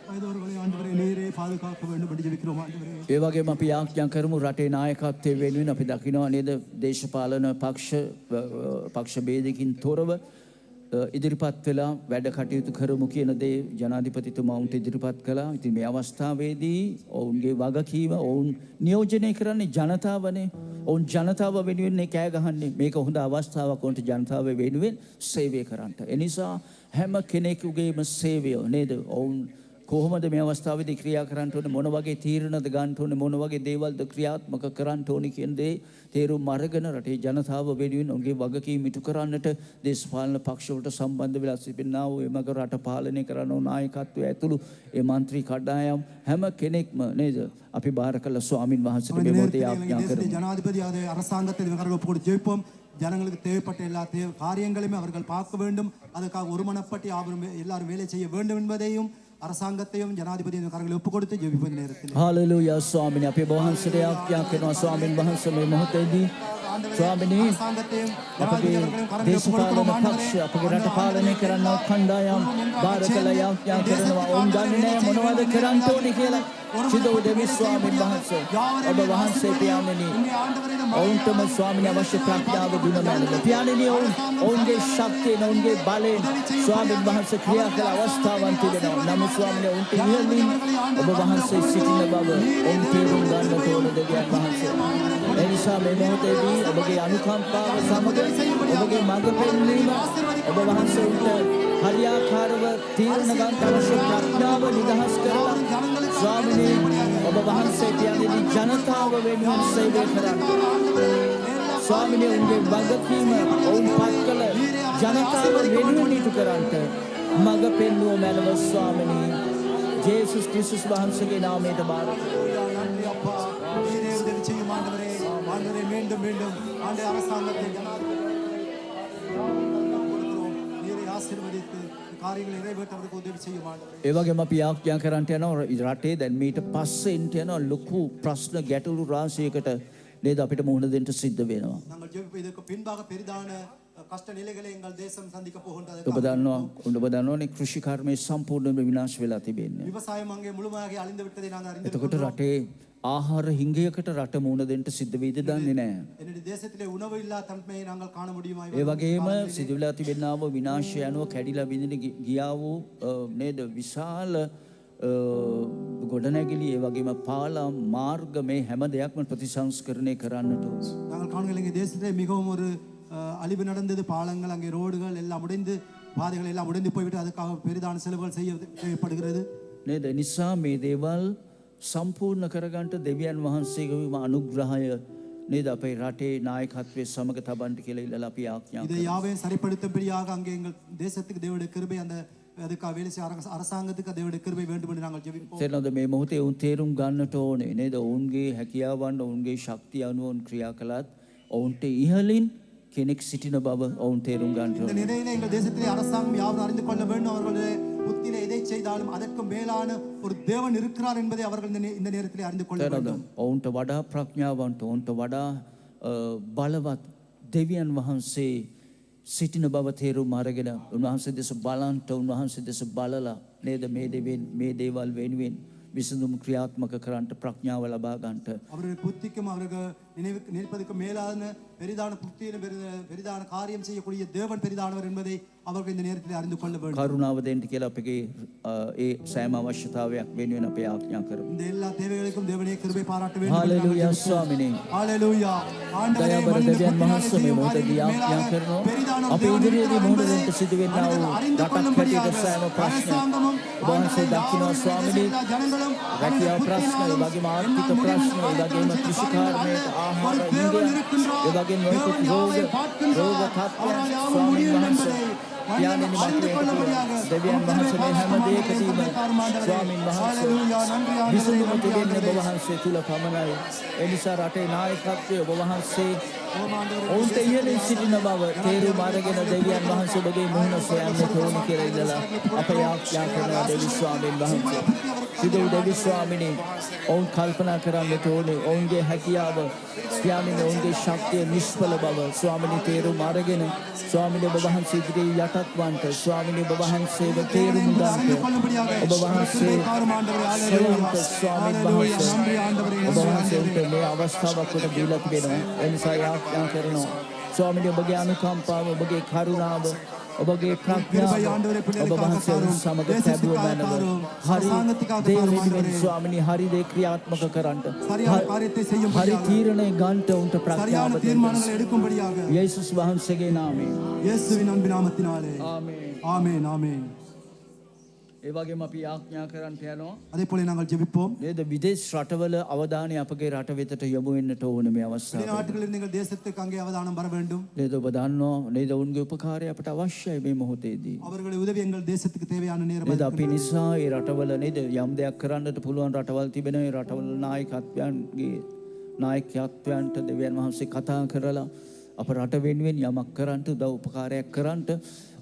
வயதோர்களை ஆண்டவரே நீரே பாதுகாக்க வேண்டும் என்று ஜெபிக்கிறோம் ஆண்டவரே. ඒ වගේම අපි ආඥා කරමු රටේ නායකත්වයේ වෙනුවෙන් අපි දකිනවා නේද දේශපාලන පක්ෂ භේදකින් තොරව ඉදිරිපත් වෙලා වැඩ කටයුතු කරමු කියන දේ ජනාධිපතිතුමා උන්ට ඉදිරිපත් කළා. ඉතින් මේ අවස්ථාවේදී ඔවුන්ගේ වගකීම ඔවුන් නියෝජනය කරන්නේ ජනතාවනේ. ඔවුන් ජනතාව වෙනුවෙන් කෑ ගහන්නේ. මේක හොඳ අවස්ථාවක් ඔවුන්ට ජනතාව වෙනුවෙන් සේවය කරන්නට. ඒ නිසා හැම කෙනෙකුගේම සේවය නේද? ඔවුන් කොහොමද මේ අවස්ථාවේදී ක්‍රියා කරන්න ඕනේ, මොන වගේ තීරණද ගන්න ඕනේ, මොන වගේ දේවල්ද ක්‍රියාත්මක කරන්න ඕනේ කියන දේ තේරුම් අරගෙන රටේ ජනතාව වෙනුවෙන් ඔවුන්ගේ වගකීම් ඉටු කරන්නට දේශපාලන පක්ෂවලට සම්බන්ධ වෙලා සිටිනා වූ එමග රට පාලනය කරන නායකත්වය ඇතුළු ඒ മന്ത്രി කණ්ඩායම් හැම කෙනෙක්ම නේද අපි බාර කළ ස්වාමින් වහන්සේට මේ මොහොතේ ආඥා කරමු. ஜனாதிபதி அதை அரசாங்கத்தை இவர்கள் ஒப்பு கொடுத்து ஜெயிப்போம். ஜனங்களுக்கு தேவைப்பட்ட எல்லா காரியங்களையுமே அவர்கள் பார்க்க வேண்டும். அதுக்காக ஒருமனப்பட்டு எல்லாரும் வேலை செய்ய வேண்டும் என்பதையும் அரசாங்கத்தையும் ஜனாதிபதியின் கரங்களை ஒப்பு கொடுத்து ஜெபிப்பது நேரத்தில் හාලෙලූයා ස්වාමිනේ අපේ වහන්සේට ආඥා කරනවා ස්වාමින් වහන්සේ මේ මොහොතේදී ස්වාමිනේ අපගේ දේශපාලන පක්ෂ අපගේ රට පාලනය කරන කණ්ඩායම් බාර කළ ආඥා කරනවා ඔවුන් දන්නේ නැහැ මොනවද කරන්න ඕනේ කියලා සිදු දෙවි ස්වාමින් වහන්සේ ඔබ වහන්සේ පියාණෙනි ඔවුන්ටම ස්වාමිනේ අවශ්‍ය ප්‍රඥාව දුන්නමැනව පියාණෙනි ඔවුන්ගේ ශක්තිය ඔවුන්ගේ බලයෙන් ස්වාමින් වහන්සේ ක්‍රියා කළ අවස්ථාවන් තිබෙනවා. නමුත් ස්වාමිනේ ඔවුන්ට ඉහළින් ඔබ වහන්සේ සිටින බව ඔවුන් තේරුම් ගන්නට ඕන දෙවියන් වහන්සේ. ඒ නිසා මේ මොහොතේදී ඔබගේ අනුකම්පාව සමග ඔබගේ මඟ පෙන්වීම ඔබ වහන්සේට හරියාකාරව තීරණ ගන්න අවශ්‍ය ප්‍රඥාව නිදහස් කරලා ස්වාමිනේ ඔබ වහන්සේ කියන්නේ ජනතාව වෙනුවෙන් සේවය කරන්න. ස්වාමිනේ උන්ගේ වගකීම ඔවුන් පත් කළ ජනතාව වෙනුවෙන් ඉටු කරන්නට මඟ පෙන්වුව මැනව ස්වාමිනේ ජේසුස් ක්‍රිස්තුස් වහන්සේගේ නාමයට බාර நன்றி அப்பா நீரே உதவி செய்யும் ஆண்டவரே. ஆண்டவரே மீண்டும் மீண்டும் ஆண்டே அரசாங்கத்தை நீரை ஆசீர்வதித்து காரியங்களை நிறைவேற்றவருக்கு உதவி செய்யும் ஆண்டவரே. ඒ වගේම අපි ආඥා කරන්නට යනවා රටේ දැන් මීට පස්සේ ඉන්න යනවා ලොකු ප්‍රශ්න ගැටලු රාශියකට නේද අපිට මුහුණ දෙන්න සිද්ධ වෙනවා. நாங்கள் ஜெபிப்ப இதற்கு பின்பாக பெரிதான கஷ்ட நிலைகளை எங்கள் தேசம் சந்திக்க போகின்றது. ඔබ දන්නවනේ කෘෂි කර්මය සම්පූර්ණයෙන්ම විනාශ වෙලා තිබෙන්නේ. விவசாயம் அங்கே முழுமையாக அழிந்து விட்டதை நாங்கள் அறிந்து එතකොට රටේ ආහාර හිඟයකට රට මුහුණ දෙන්න සිද්ධ වෙයිද දන්නේ නැහැ. என்னுடைய தேசத்திலே உணவு இல்லா தன்மையை நாங்கள் காண முடியுமா? ඒ වගේම සිදුවලා තිබෙනා වූ විනාශය අනුව කැඩිලා බිඳින ගියා වූ නේද විශාල ගොඩනැගිලි ඒ වගේම පාලම් මාර්ග මේ හැම දෙයක්ම ප්‍රතිසංස්කරණය කරන්නට ඕන. நாங்கள் காண்கிற எங்கள் தேசத்திலே மிகவும் ஒரு அழிவு நடந்தது. பாலங்கள் அங்கே ரோடுகள் எல்லாம் உடைந்து பாதைகள் எல்லாம் உடைந்து போய்விட்டு அதுக்காக பெரிதான செலவுகள் செய்யப்படுகிறது. නේද නිසා මේ දේවල් සම්පූර්ණ කරගන්නට දෙවියන් වහන්සේගේ අනුග්‍රහය නේද අපේ රටේ නායකත්වයේ සමග තබන්න කියලා ඉල්ලලා අපි ආඥා இதை யாவையும் சரிப்படுத்தும்படியாக அங்கே எங்கள் தேசத்துக்கு தேவனுடைய கிருபை அந்த அதுக்காக வேலை செய்ய அரசாங்கத்துக்கு தேவனுடைய கிருபை வேண்டும் என்று நாங்கள் ஜெபிப்போம். තේරෙනවද මේ මොහොතේ උන් තේරුම් ගන්නට ඕනේ නේද ඔවුන්ගේ හැකියාවන් ඔවුන්ගේ ශක්තිය අනුව උන් ක්‍රියා කළත් ඔවුන්ට ඉහළින් කෙනෙක් සිටින බව ඔවුන් තේරුම් ගන්නට இந்த ඕනේ. நிலையில எங்கள் தேசத்திலே அரசாங்கம் யாரும் அறிந்து கொள்ள வேண்டும். அவர்களுடைய புத்தியிலே எதை செய்தாலும் அதற்கு மேலான ஒரு தேவன் இருக்கிறார் என்பதை அவர்கள் இந்த நேரத்திலே அறிந்து கொள்ள வேண்டும். ඔවුන්ට වඩා ප්‍රඥාවන්ත ඔවුන්ට වඩා බලවත් දෙවියන් වහන්සේ සිටින බව තේරුම් අරගෙන උන්වහන්සේ දෙස බලන්ට උන්වහන්සේ දෙස බලලා නේද මේ දේවල් වෙනුවෙන් විසඳුම් ක්‍රියාත්මක කරන්නට ප්‍රඥාව ලබා ගන්නට அவருடைய புத்திக்கும் அவர்கள் நினைப்பதற்கு மேலான பெரிதான புத்தியிலும் பெரிதான காரியம் செய்யக்கூடிய தேவன் பெரிதானவர் என்பதை அவர்கள் இந்த நேரத்தில் அறிந்து கொள்ள வேண்டும். කරුණාව දෙන්න කියලා අපගේ ඒ සෑම අවශ්‍යතාවයක් වෙනුවෙන් අපේ ආඥා කරමු. இந்த எல்லா தேவைகளுக்கும் தேவனே கிருபை பாராட்ட வேண்டும். හාලෙලූයා ස්වාමිනේ. ஹalleluya. ஆண்டவரே දයාබර දෙවියන් වහන්සේ මේ මොහොතේදී ආඥා කරනවා. අපේ ඉදිරියේදී මුහුණ දෙන්න සිදුවෙනා වූ රටක් හැටියට සෑම ප්‍රශ්න වහන්සේ දකිනවා ස්වාමිනේ. රැකියාව ප්‍රශ්න, ඒ වගේම ආර්ථික ප්‍රශ්න, ඒ වගේම කෘෂි කාර්යයට ආහාර හිඟය, ඒ වගේම නොයෙකුත් රෝග තත්ත්වයන් ස්වාමීන් වහන්සේ යානෙනි මතේ දෙවියන් වහන්සේ මේ හැම දෙයකදීම ස්වාමීන් වහන්සේ විසඳුම දෙන්නේ ඔබ වහන්සේ තුල පමණයි. ඒ නිසා රටේ නායකත්වයේ ඔබ වහන්සේ ඔවුන්ට ඉහළින් සිටින බව තේරුම් අරගෙන දෙවියන් වහන්සේ ඔබගේ මුහුණ සොයන්න ඕන කියලා ඉඳලා අපේ ආඥා කරන දෙවි ස්වාමීන් වහන්සේ සිදු දෙවි ස්වාමීනි ඔවුන් කල්පනා කරන්නට ඕනේ ඔවුන්ගේ හැකියාව ස්වාමීන් ඔවුන්ගේ ශක්තිය නිෂ්ඵල බව ස්වාමීනි තේරුම් අරගෙන ස්වාමීන් ඔබ වහන්සේ ඉදිරියේ යටත් වන්ට ස්වාමීන් ඔබ වහන්සේව තේරුම් ගන්නට ඔබ වහන්සේ ස්වාමීන් වහන්සේ ඔබ වහන්සේට මේ අවස්ථාවක් කොට දීලා තිබෙනවා. ඒ නිසා ආඥා කරනවා ස්වාමීන් ඔබගේ අනුකම්පාව ඔබගේ කරුණාව ඔබගේ கிருபை ஆண்டவரே, ප්‍රඥාව ඔබ பிள்ளைகளுக்காக වහන්සේ தாரும். සමග தேசத்துக்காக තැබුව මැනව தாரும். හරි அரசாங்கத்துக்காக දේ தாரும் වෙනුවෙන් ஆண்டவரே. ස්වාමිනී හරි දේ ක්‍රියාත්මක කරන්න சரியான காரியத்தை හරි செய்யும்படியாக, තීරණය ගන්ට උන්ට சரியான ප්‍රඥාව தீர்மானங்களை දෙන්න எடுக்கும்படியாக යේසුස් වහන්සේගේ නාමයෙන් இயேசுவின் அன்பின் நாமத்தினாலே ආමේන් ஆமென் ஆமென். ඒ වගේම අපි ආඥා කරන්නට යනවා அதே போல நாங்கள் ஜெபிப்போம். නේද විදේශ රටවල අවධානය අපගේ රට වෙතට යොමු වෙන්නට ඕන මේ අවස්ථාවේ வெளிநாட்டுகளில் நீங்கள் தேசத்துக்கு அங்கே அவதானம் வர வேண்டும். නේද ඔබ දන්නවා නේද ඔවුන්ගේ උපකාරය අපට අවශ්‍යයි මේ මොහොතේදී அவர்களுடைய உதவி எங்கள் தேசத்துக்கு தேவையான நேரம். නේද අපි නිසා ඒ රටවල නේද යම් දෙයක් කරන්නට පුළුවන් රටවල් තිබෙනවා ඒ රටවල නායකත්වයන්ගේ නායකත්වයන්ට දෙවියන් වහන්සේ කතා කරලා අප රට වෙනුවෙන් යමක් කරන්නට උදව් උපකාරයක් කරන්නට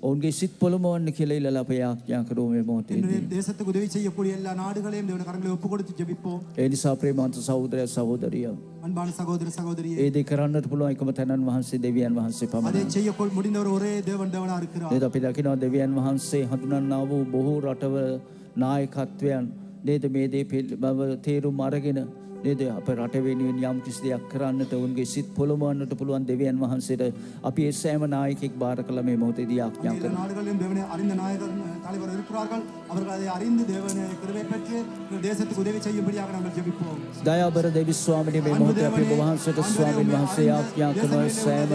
ඔවුන්ගේ සිත් පොළඹවන්න කියලා ඉල්ලලා අපේ ආඥා කරමු මේ මොහොතේදී என்னுடைய தேசத்துக்கு உதவி செய்யக்கூடிய எல்லா நாடுகளையும் தேவனுடைய கரங்களை ஒப்பு கொடுத்து ஜெபிப்போம். ඒ නිසා ප්‍රේමවන්ත සහෝදරය සහෝදරිය அன்பான சகோதர சகோதரியே, ඒ දේ කරන්නට පුළුවන් එකම තැනන් වහන්සේ දෙවියන් වහන්සේ அதை පමණයි செய்ய முடிந்தவர் ஒரே தேவனா இருக்கிறார். නේද අපි දකිනවා දෙවියන් වහන්සේ හඳුනන්නා වූ බොහෝ රටවල නායකත්වයන් නේද මේ දේ බව තේරුම් අරගෙන නේද අප රට වෙනුවෙන් යම් කිසි දෙයක් කරන්නට උන්ගේ සිත් පොළඹවන්නට පුළුවන් දෙවියන් වහන්සේට අපි ඒ සෑම නායකෙක් බාර කළ මේ මොහොතේදී ආඥා எல்லா කරනවා நாடுகளிலும் தேவனை அறிந்த நாயகர் தலைவர் இருக்கிறார்கள். அவர்கள் அதை அறிந்து தேவனை கிருபை பெற்று இந்த தேசத்துக்கு உதவி செய்யும்படியாக நாங்கள் ஜெபிப்போம். දයාබර දෙවි ස්වාමිනේ මේ මොහොතේ අපි ඔබ වහන්සේට ස්වාමීන් වහන්සේ ආඥා කරන සෑම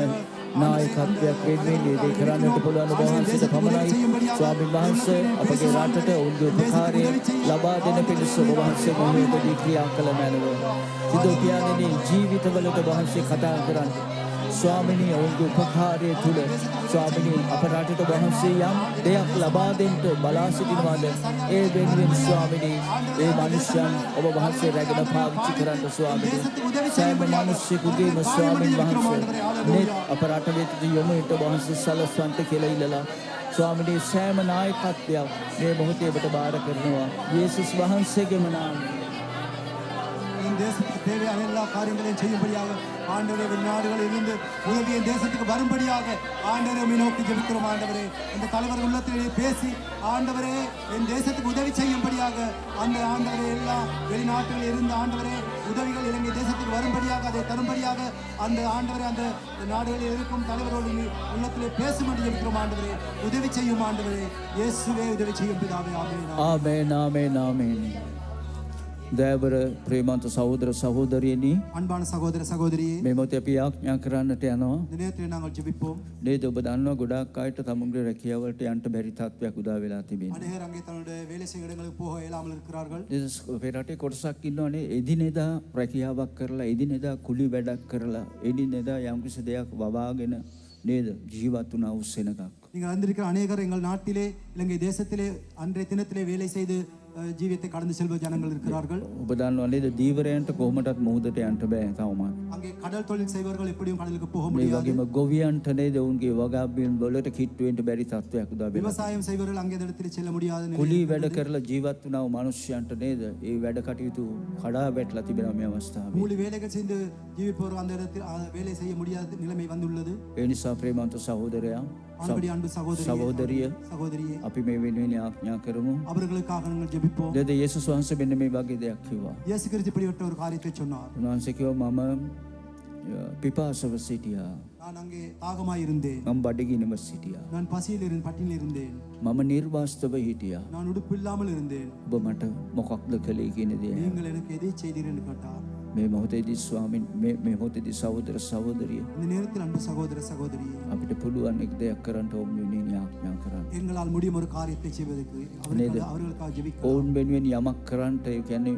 නායකත්වයක් වෙනුවෙන් මේ දේ කරන්නට පුළුවන් ඔබ වහන්සේට පමණයි ස්වාමීන් වහන්සේ අපගේ රටට උන්ගේ උපකාරය ලබා දෙන පිණිස ඔබ වහන්සේ මොහොතේදී ක්‍රියා කළ මැනව සිදු පියාණෙනි ජීවිතවලට ඔබ වහන්සේ කතා කරන්න ස්වාමිනී ඔවුන්ගේ උපකාරය තුල ස්වාමිනී අප රටට ඔබ වහන්සේ යම් දෙයක් ලබා දෙන්න බලා සිටිනවාද ඒ වෙනුවෙන් ස්වාමිනී ඒ මිනිස්යන් ඔබ වහන්සේ රැගෙන පාවිච්චි කරන්න ස්වාමිනී සෑම මිනිස්සෙකුගේම ස්වාමීන් වහන්සේ නෙත් අප රට වෙත යොමු වෙන්න ඔබ වහන්සේ සලස්වන්ට කියලා ඉල්ලලා ස්වාමිනී සෑම නායකත්වයක් මේ මොහොතේ ඔබට බාර කරනවා යේසුස් වහන්සේගේම නාමයෙන් இந்த தேசத்துக்கு தேவையான எல்லா காரியங்களையும் செய்யும்படியாக ஆண்டவரே, வெளிநாடுகளில் இருந்து உதவி என் தேசத்துக்கு வரும்படியாக ஆண்டவரே உம்மை நோக்கி ஜெபிக்கிறோம். ஆண்டவரே, இந்த தலைவர் உள்ளத்திலே பேசி ஆண்டவரே என் தேசத்துக்கு உதவி செய்யும்படியாக அந்த ஆண்டவரே எல்லா வெளிநாட்டில் இருந்து ஆண்டவரே உதவிகள் இலங்கை தேசத்துக்கு வரும்படியாக அதை தரும்படியாக அந்த ஆண்டவரே அந்த நாடுகளில் இருக்கும் தலைவரோடு உள்ளத்திலே பேசும்படி ஜெபிக்கிறோம். ஆண்டவரே உதவி செய்யும் ஆண்டவரே, இயேசுவே உதவி செய்யும் பிதாவே. ஆமென். ආමේන් ආමේන් ආමේන් දයාබර ප්‍රේමවන්ත සහෝදර සහෝදරියනි அன்பான சகோதர சகோதரியே, මේ මොහොතේ අපි ආඥා කරන්නට යනවා இந்த நேரத்தில் நாங்கள் ஜெபிப்போம். නේද ඔබ දන්නවා ගොඩාක් අයට තමුන්ගේ රැකියාවලට යන්න බැරි තත්ත්වයක් උදා වෙලා තිබෙනවා. அநேகர் அங்கே தன்னுடைய வேலை செய்யும் இடங்களுக்கு போக இயலாமல் இருக்கிறார்கள். අපේ රටේ කොටසක් ඉන්නවනේ එදිනෙදා රැකියාවක් කරලා එදිනෙදා කුලි වැඩක් කරලා එදිනෙදා යම්කිසි දෙයක් වවාගෙන නේද ජීවත් වුණා වූ සෙනගක්. நீங்கள் அறிந்திருக்கிற அநேகர் எங்கள் நாட்டிலே இலங்கை தேசத்திலே அன்றைய தினத்திலே வேலை செய்து ජීවිතේ கடந்து செல்வ ஜனங்கள் இருக்கிறார்கள். ඔබ දන්නවා නේද දීවරයන්ට කොහොමදත් මුහුදට යන්න බෑ තවමත්. அங்கே கடல் தொழில் செய்பவர்கள் எப்படியும் கடலுக்கு போக මේ முடியாது. වගේම ගොවියන්ට නේද උන්ගේ වගාබින් වලට කිට්ටු වෙන්න බැරි තත්ත්වයක් උදා වෙලා. விவசாயம் செய்பவர்கள் அங்கே இடத்தில் செல்ல முடியாத நிலை. කුලී වැඩ කරලා ජීවත් වුණා වූ මිනිස්යන්ට නේද ඒ වැඩ කටයුතු කඩා වැටලා තිබෙනවා මේ අවස්ථාවේ. கூலி வேலைகள் செய்து ஜீவிப்பவர்கள் அந்த இடத்தில் வேலை செய்ய முடியாத நிலைமை வந்துள்ளது. ඒ නිසා ප්‍රේමවන්ත සහෝදරයා அன்படி அன்பு සහෝදරිය சகோதரியே, අපි මේ වෙනුවෙන් ආඥා කරමු. அவர்களுக்காக நாங்கள் ஜெபிப்போம். නේද යේසුස් වහන්සේ මෙන්න මේ වගේ දෙයක් කිව්වා. இயேசு கிறிஸ்து இப்படிப்பட்ட ஒரு காரியத்தை சொன்னார். උන්වහන්සේ කිව්වා මම පිපාසව සිටියා. நான் அங்கே தாகமாய் இருந்தேன். මම බඩගිනිව සිටියා. நான் பசியில் இருந்தேன், பட்டினியில் இருந்தேன். මම නිර්වාස්තව හිටියා. நான் உடுப்பில்லாமல் இருந்தேன். ඔබ මට මොකක්ද කළේ කියන දේ. நீங்கள் எனக்கு எதை செய்தீர்கள் என்று கேட்டார். මේ මොහොතේදී ස්වාමීන් මේ මොහොතේදී සහෝදර සහෝදරිය இந்த நேரத்தில் அன்பு சகோதர சகோதரியே, අපිට පුළුවන් එක දෙයක් කරන්න ඕම් වෙන්නේ ආඥා කරන්න. எங்களால் முடியும் ஒரு காரியத்தை செய்வதற்கு அவர்களுக்காக ஜெபிக்கிறோம். ඔවුන් වෙනුවෙන් යමක් කරන්නට ඒ කියන්නේ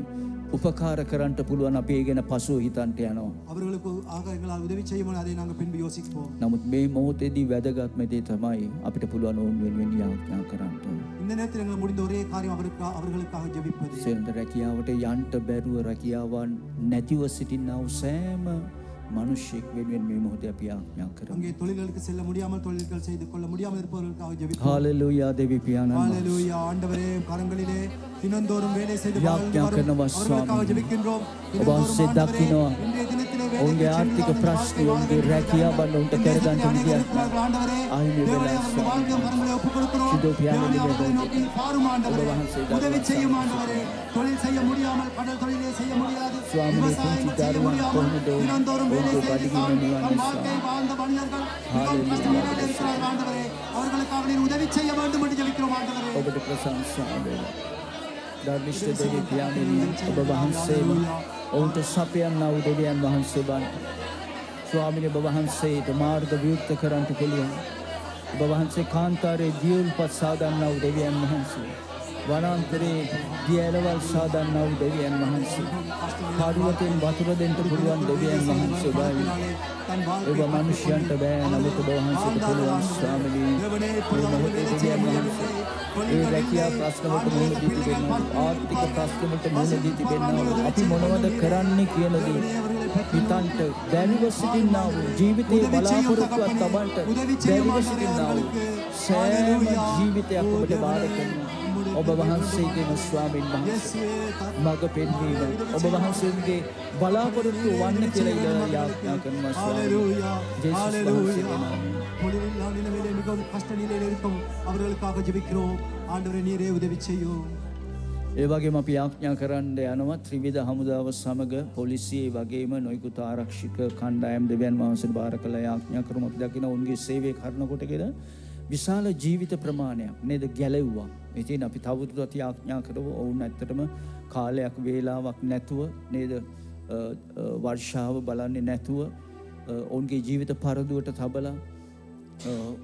උපකාර කරන්නට පුළුවන් අපි ඒ ගැන පසුව හිතන්ට යනවා. அவர்களுக்கு ஆக எங்களால் உதவி செய்யும் அதை நாங்கள் பின்பு யோசிப்போம். නමුත් මේ මොහොතේදී වැදගත්ම දේ තමයි අපිට පුළුවන් ඔවුන් වෙනුවෙන් ආඥා කරන්නට. இந்த நேரத்தில் எங்களுக்கு முடிந்த ஒரே காரியம் அவர்களுக்காக ஜெபிப்பது. සෙන්ද රැකියාවට යන්න බැරුව රැකියාවන් නැතිව සිටිනා වූ සෑම මිනිසෙක් වෙනුවෙන් මේ මොහොතේ අපි ආඥා කරමු. அங்கே தொழில்களுக்கு செல்ல முடியாமல் தொழில்கள் செய்து கொள்ள முடியாமல் இருப்பவர்களுக்காக ஜெபிப்போம். හාලෙලූයා දෙවි පියාණන්. ஹalleluya. ஆண்டவரே, கரங்களிலே தினந்தோறும் வேலை செய்து යාඥා කරනවා அவர்களுக்காக ස්වාමී. ஜெபிக்கின்றோம். ඔබ වහන්සේ දකිනවා இன்றைய தினத்திலே வேலை ඔවුන්ගේ ආර්ථික ප්‍රශ්න ඔවුන්ගේ රැකියාවන් ඔවුන්ට කරගන්න විදියක් ஆண்டவரே, ආයිනේ தேவனே, වෙලා அவர்கள் வாழ்க்கை கரங்களை ஒப்புக் கொடுக்கிறோம். සිදු පියාණන් தேவனே, அவர்களை දෙවියන් நோக்கி பாரும் ஆண்டவரே. ඔබ වහන්සේ දන්නවා. உதவி செய்யும் ஆண்டவரே. தொழில் செய்ய முடியாமல் கடல் தொழிலே செய்ய முடியாது. ස්වාමීනි, விவசாயம் පුංචි செய்ய දරුවන් முடியாமல் කොහොමද தினந்தோறும் வேலை வேலை ඔවුන්ගේ செய்து බඩගින්න නිවන්න தன் නිසා. வாழ்க்கை வாழ்ந்த மனிதர்கள் மிகவும் கஷ்ட நிலையில் இருக்கிறார்கள் ஆண்டவரே. அவர்களுக்காக நீர் உதவி செய்ய வேண்டும் என்று ஜெபிக்கிறோம் ஆண்டவரே. ඔබට ප්‍රශංසා වේවා. ධර්මිෂ්ඨ දෙවි පියාණෙනි ඔබ වහන්සේම ඔවුන්ට සපයන්නා වූ දෙවියන් වහන්සේ බණ. ස්වාමිනේ ඔබ වහන්සේට මාර්ග විවෘත කරන්නට පුළුවන්. ඔබ වහන්සේ කාන්තාරයේ දියුල්පත් සාදන්නා වූ දෙවියන් වහන්සේ. වනාන්තරයේ දිය ඇලවල් සාදන්නා වූ දෙවියන් වහන්සේ. පර්වතයෙන් වතුර දෙන්න පුළුවන් දෙවියන් වහන්සේ ඔබයි. ඔබ මනුෂ්‍යයන්ට බෑ නමුත් ඔබ වහන්සේට පුළුවන් ස්වාමිනේ. මේ මොහොතේ දෙවියන් වහන්සේ ඒ රැකියා ප්‍රශ්නවලට මුහුණ දී තිබෙනවා. ආර්ථික ප්‍රශ්නවලට මුහුණ දී තිබෙනවා. අපි මොනවද කරන්නේ කියන දේ හිතන්ට බැරිව සිටිනා වූ ජීවිතයේ බලාපොරොත්තුවක් තබන්ට බැරිව සිටිනා වූ සෑම ජීවිතයක් ඔබට බාර කරනවා. ඔබ වහන්සේගේම ස්වාමීන් වහන්සේ මඟ පෙන්වීම ඔබ වහන්සේගේ බලාපොරොත්තු වන්න කියලා ඉල්ලා යාඥා කරනවා ස්වාමීන් වහන්සේ. பொழுதெல்லாம் நிலைமையிலே மிகவும் கஷ்ட நிலையில் இருக்கும் அவர்களுக்காக ஜெபிக்கிறோம் ஆண்டவரே நீரே உதவி செய்யும். ඒ වගේම අපි යාඥා කරන්න යනවා ත්‍රිවිධ හමුදාව සමග පොලිසිය වගේම නොයෙකුත් ආරක්ෂක කණ්ඩායම් දෙවියන් වහන්සේට බාර කළ යාඥා කරමු. අපි දකින ඔවුන්ගේ සේවය කරන කොටගෙන විශාල ජීවිත ප්‍රමාණයක් නේද ගැලෙව්වා. ඉතින් අපි තවදුරටත් යාඥා කරමු ඔවුන් ඇත්තටම කාලයක් වේලාවක් නැතුව නේද වර්ෂාව බලන්නේ නැතුව ඔවුන්ගේ ජීවිත පරදුවට තබලා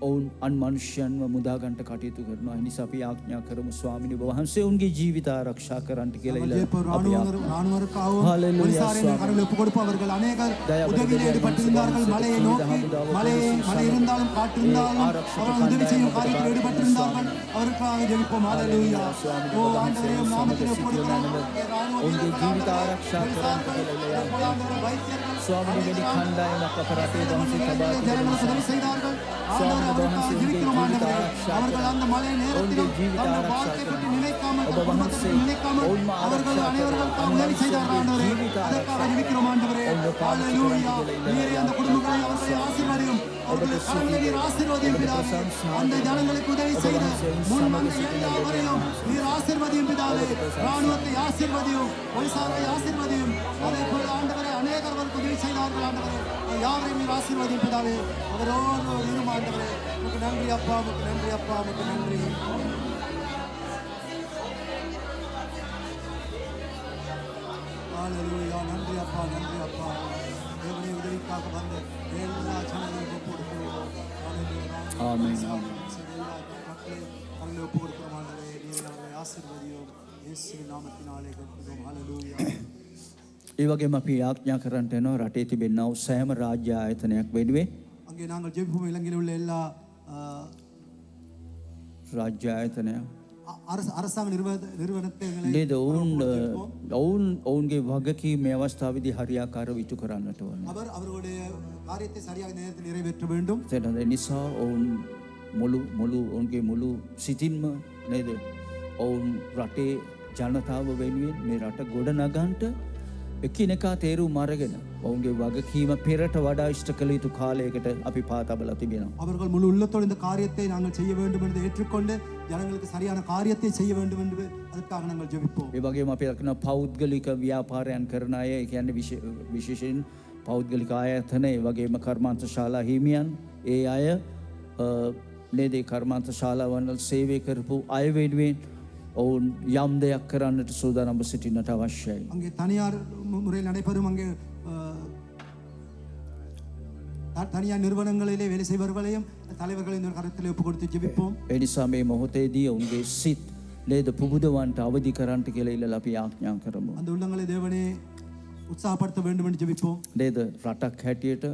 ඔවුන් අන්මනුෂ්‍යයන්ව මුදාගන්නට කටයුතු කරනවා. ඒ නිසා අපි යාඥා කරමු ස්වාමිනේ වහන්සේ ඔවුන්ගේ ජීවිත ආරක්ෂා කරන්න කියලා ඉල්ලා අපි ராணுவருக்காகவும் போலீசாரின் கரங்களை ஒப்புக் கொடுப்போம். அவர்கள் அநேகர் உதவியில் ஈடுபட்டிருந்தார்கள். மழையை நோக்கி மழை இருந்தாலும் காற்று இருந்தாலும் அவர்கள் உதவி செய்யும் காரியத்தில் ஈடுபட்டிருந்தார்கள். அவருக்காக ஜெபிப்போம். ஹalleluya. ஓ ஆண்டவரே உம் நாமத்தில் ஒப்புக்கொடுக்கிறோம். ඔවුන්ගේ ජීවිත ආරක්ෂා කරන්න කියලා ඉල්ලා ස්වාමිනේ වෙනි කණ්ඩායමක් අප රටේ වහන්සේ තබා ஜனங்களுக்கு உதவி செய்தார்கள். அவர்கள் அந்த மழை நேரத்திலும் தங்கள் வாழ்க்கை பற்றி நினைக்காமல் அவர்கள் அனைவருக்கும் உதவி செய்தார்கள் ஆண்டவரே. அதற்காக ஜெபிக்கிறோம் ஆண்டவரே. ஹalleluya. நீரே அந்த குடும்பங்களை அவர்களை ஆசீர்வதியும். அவர்களை கரங்களை நீர் ஆசீர்வதியும் பிதாவே. அந்த ஜனங்களுக்கு உதவி செய்து முன்வந்த எல்லாவரையும் நீர் ஆசீர்வதியும் பிதாவே. ராணுவத்தை ஆசீர்வதியும், போலீசாரை ஆசீர்வதியும். அதே போல ஆண்டவரே அநேகருக்கு உதவி செய்தார்கள் ஆண்டவரே. யாவரையும் நீர் ஆசீர்வதியும் பிதாவே. அவரோடு இரும் ஆண்டவரே. உமக்கு நன்றி அப்பா, உமக்கு நன்றி அப்பா, உமக்கு நன்றி. ஹalleluya. நன்றி அப்பா, நன்றி அப்பா. தேவனே உதவிக்காக வந்த எல்லா ஜனங்களையும் ஒப்புக் கொடுக்கிறோம். ஹalleluya. ஆமென். மக்களை அவர்களை ஒப்புக் கொடுக்கிறோம் ஆண்டவரே. நீர் அவர்களை ஆசீர்வதியும். இயேசுவின் நாமத்தினாலே கேட்கிறோம். ஹalleluya. ඒ වගේම අපි යාඥා කරන්නට යනවා රටේ තිබෙනා වූ සෑම රාජ්‍ය ආයතනයක් වෙනුවෙන් அங்கே நாங்கள் ஜெபிப்போம். இலங்கையில் உள்ள எல்லா රාජ්‍ය ආයතනයක් அரசாங்க நிறுவனத்தை නේද ඔවුන්ගේ වගකීම් මේ අවස්ථාවේදී හරියාකාරව ඉටු කරන්නට ඕන. அவர்களுடைய காரியத்தை சரியாக நேரத்தில் நிறைவேற்ற வேண்டும். ඒ නිසා ඔවුන් මුළු ඔවුන්ගේ මුළු සිතින්ම නේද ඔවුන් රටේ ජනතාව වෙනුවෙන් මේ රට ගොඩ නගන්නට එකිනෙකා තේරුම් අරගෙන ඔවුන්ගේ වගකීම පෙරට වඩා ඉෂ්ට කළ යුතු කාලයකට අපි පා තබලා තිබෙනවා. அவர்கள் முழு உள்ளத்தோடு இந்த காரியத்தை நாங்கள் செய்ய வேண்டும் என்று ஏற்றுக்கொண்டு ஜனங்களுக்கு சரியான காரியத்தை செய்ய வேண்டும் என்று அதற்காக நாங்கள் ஜெபிப்போம். ඒ වගේම අපි දකින පෞද්ගලික ව්‍යාපාරයන් කරන අය ඒ කියන්නේ විශේෂයෙන් පෞද්ගලික ආයතන ඒ වගේම කර්මාන්ත ශාලා හිමියන් ඒ අය නේද කර්මාන්ත ශාලාවන්වල සේවය කරපු අය වෙනුවෙන් ඔවුන් යම් දෙයක් කරන්නට සූදානම්ව සිටින්නට අවශ්‍යයි. அங்கே தனியார் முறையில் நடைபெறும் அங்கே தனியார் நிறுவனங்களிலே வேலை செய்பவர்களையும் தலைவர்களையும் இந்த கரத்தில் ஒப்புக் கொடுத்து ஜெபிப்போம். ඒ නිසා මේ මොහොතේදී ඔවුන්ගේ සිත් නේද පුබුදවන්ට අවදි කරන්නට කියලා ඉල්ලලා අපි යාඥා කරමු. அந்த உள்ளங்களை தேவனே උත්සාහப்படுத்த வேண்டும் என்று ஜெபிப்போம். නේද රටක් හැටියට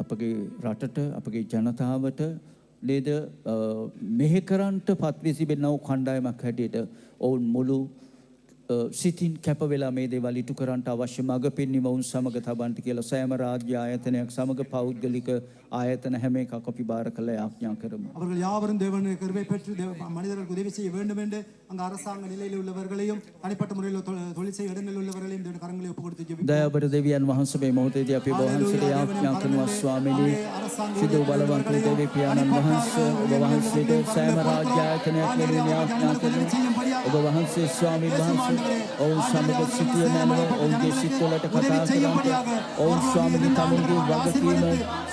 අපගේ රටට අපගේ ජනතාවට නේද මෙහෙ කරන්නට පත්වී තිබෙනා වූ කණ්ඩායමක් හැටියට ඔවුන් මුළු සිතින් කැප වෙලා මේ දේවල් ඉටු කරන්නට අවශ්‍ය මඟ පෙන්වීම ඔවුන් සමග තබන්නට කියලා සෑම රාජ්‍ය ආයතනයක් සමග පෞද්ගලික ආයතන හැම එකක් අපි බාර කළ යාඥා කරමු. அவர்கள் யாவரும் தேவனுடைய கிருபை பெற்று மனிதர்களுக்கு உதவி செய்ய வேண்டும் என்று அங்கு அரசாங்க நிலையில் உள்ளவர்களையும் தனிப்பட்ட முறையில் தொழில் செய்ய இடங்களில் உள்ளவர்களையும் தேவனுடைய கரங்களை ஒப்புக் கொடுத்து ஜெபிப்போம். දයාබර දෙවියන් වහන්සේ මේ මොහොතේදී අපි ඔබ වහන්සේට යාඥා කරනවා ස්වාමීනි සිදු බලවන්ත දෙවි පියාණන් වහන්සේ ඔබ වහන්සේට සෑම රාජ්‍ය ආයතනයක් වෙනුවෙන් යාඥා කරනවා. ඔබ වහන්සේ ස්වාමීන් වහන්සේ ඔවුන් සමග සිටිය මැනව ඔවුන්ගේ සිත්වලට කතා කරන්නට ඔවුන් ස්වාමීනි තමුන්ගේ වගකීම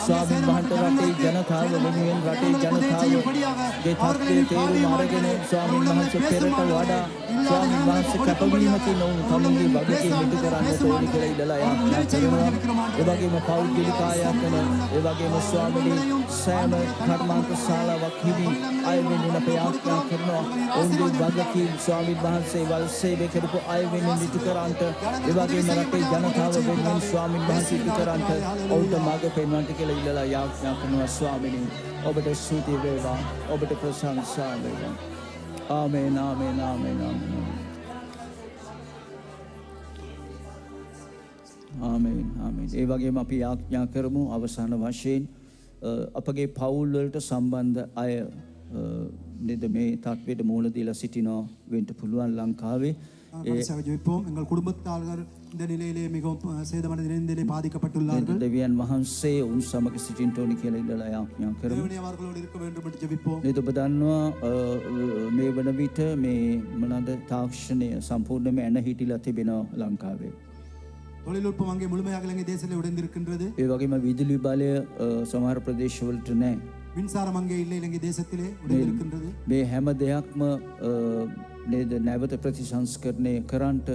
ස්වාමීන් වහන්සේ රටේ ජනතාව වෙනුවෙන් රටේ ජනතාවගේ තත්ත්වයේ තේරුම් අරගෙන ස්වාමීන් වහන්සේ පෙරට වඩා ස්වාමීන් වහන්සේ කැපවීමකින් ඔවුන් තමුන්ගේ වගකීම ඉටු කරන්නට ඕනි කියලා ඉඳලා යාඥා කරනවා. ඒ වගේම පෞද්ගලික ආයතන ඒ වගේම ස්වාමීනි සෑම කර්මාන්ත ශාලාවක් හිමි අය වෙනුවෙන් අප යාඥා කරනවා. ඔවුන්ගේ වගකීම් ස්වාමීන් වහන්සේ වල් සේවය කරපු අය වෙනුවෙන් ඉටු කරන්නට ඒ වගේම රටේ ජනතාව වෙනුවෙන් ස්වාමීන් වහන්සේ ඉටු කරන්නට ඔවුන්ට මඟ පෙන්වන්නට කියලා ඉඳලා යාඥා කරනවා. ස්වාමීනි ඔබට ස්තුති වේවා. ඔබට ප්‍රශංසා වේවා. ආමේන් ආමේන් ආමේන් ආමේන් ආමේන් ආමේන්. ඒ වගේම අපි යාඥා කරමු අවසාන වශයෙන් අපගේ පවුල් වලට සම්බන්ධ අය නේද මේ තත්ත්වයට මුහුණ දීලා සිටිනවා වෙන්න පුළුවන් ලංකාවේ. கடைசியாக ஜெபிப்போம். எங்கள் குடும்பத்தார்கள் இந்த நிலையிலே மிகவும் சேதமடைந்த நிலையிலே பாதிக்கப்பட்டுள்ளார்கள். දෙවියන් වහන්සේ උන් සමග සිටින්න ඕනි කියලා ඉඳලා යාඥා කරමු. தேவனே அவர்களோடு இருக்க வேண்டும் என்று ஜெபிப்போம். නේද ඔබ දන්නවා මේ වන විට මේ මොනවාද තාක්ෂණය සම්පූර්ණයෙන්ම ඇන හිටිලා තිබෙනවා ලංකාවේ. தொழில்நுட்பம் அங்கே முழுமையாக இலங்கை தேசத்திலே உடைந்திருக்கின்றது. ඒ වගේම විදුලි බලය සමහර ප්‍රදේශවලට නැහැ. மின்சாரம் அங்கே இல்லை இலங்கை தேசத்திலே உடைந்திருக்கின்றது. මේ හැම දෙයක්ම නේද නැවත ප්‍රතිසංස්කරණය කරන්නට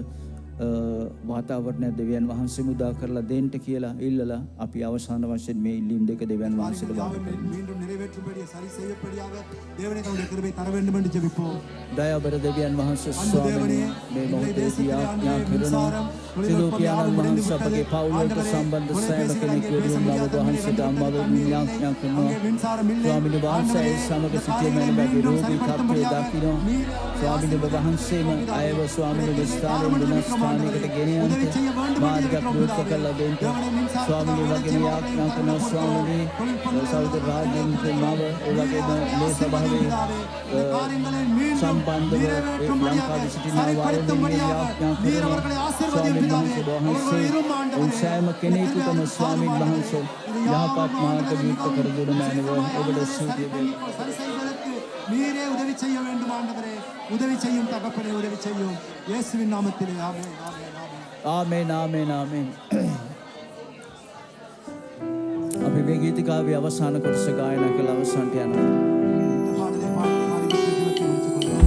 වාතාවරණය දෙවියන් වහන්සේ මුදා කරලා දෙන්න කියලා ඉල්ලලා අපි අවසාන වශයෙන් මේ ඉල්ලීම් දෙක දෙවියන් වහන්සේට බාරගන්නවා. மீண்டும் நிறைவேற்றும்படி சரி செய்யப்படியாக தேவனே தம்முடைய கிருபை தர வேண்டும் என்று ஜெபிப்போம். දයාබර දෙවියන් වහන්සේ ස්වාමීනි මේ මොහොතේදී ආඥා කරනවා සිදුකියානන් වහන්සේ අපගේ පවුලට සම්බන්ධ සෑම කෙනෙක් වෙනුවෙන් ඔබ වහන්සේට අම්මා වෙනුවෙන් ආඥා කරනවා. ස්වාමීනි වහන්සේ සමග සිටින මැනවගේ රෝගී තත්ත්වය දකිනවා. ස්වාමීනි ඔබ වහන්සේම අයව ස්වාමීනි විස්තරයෙන් වෙනස් ස්ථානයකට ගෙන යන්නට මාර්ගයක් දුර්ක කළා දෙන්න. ස්වාමීනි වගේම ආඥා කරනවා ස්වාමීනි සෞදර් රාජේන්ද්‍ර මව ඒ වගේම මේ සභාවේ සම්බන්ධව ලංකාවේ සිටින වාරයෙන් මේ ආඥා කරනවා. ස්වාමීන් වහන්සේ උන් සෑම කෙනෙකුටම ස්වාමීන් වහන්සේ යහපත් මාර්ග විවෘත කර දුන මැනව ඔබට ස්තුතිය වේවා. சரி செய்வதற்கு நீரே உதவி செய்ய வேண்டும் ஆண்டவரே. உதவி செய்யும் தகப்பனே உதவி செய்யும். இயேசுவின் நாமத்திலே ஆமென் ஆமென் ஆமென். ආමේන් ආමේන් ආමේන්. අපි මේ ගීතිකාවේ අවසාන කොටස ගායනා කළ අවසන්ට යනවා. இந்த பாடலை பாடி ஜெபத்தை முடித்துக்கொள்வோம்.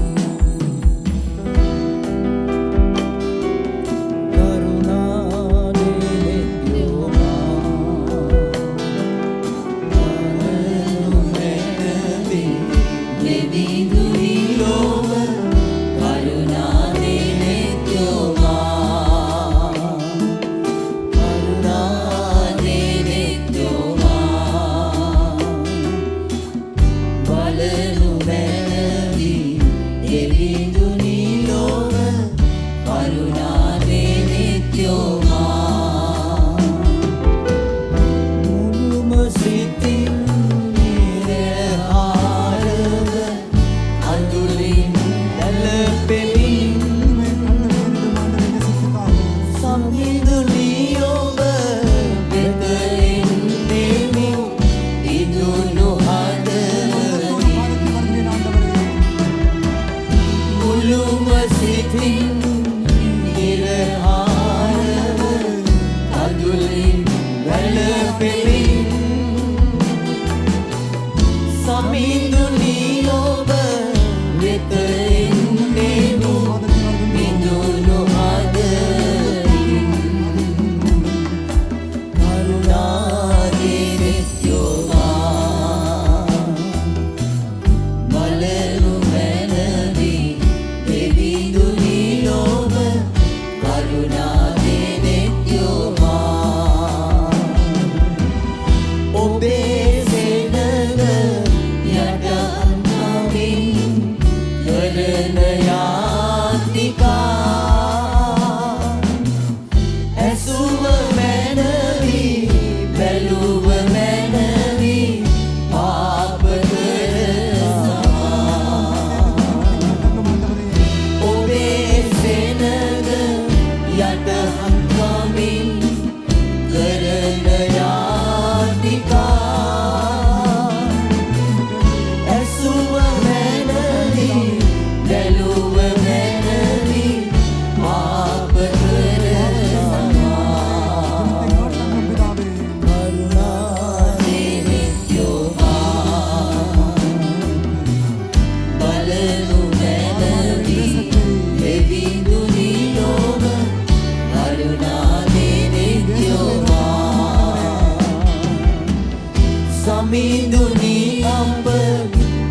සමිඳුනි අප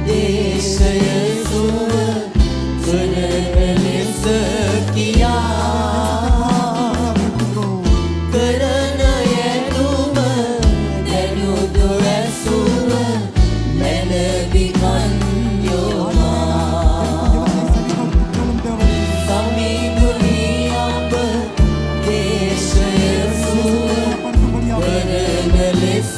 දේශය සුව කරන ලෙස කියා කරන යනුම දැනුදු ඇසුව මැනවි කන්යෝමා සමිඳුනි අප දේශය සුව කරන ලෙස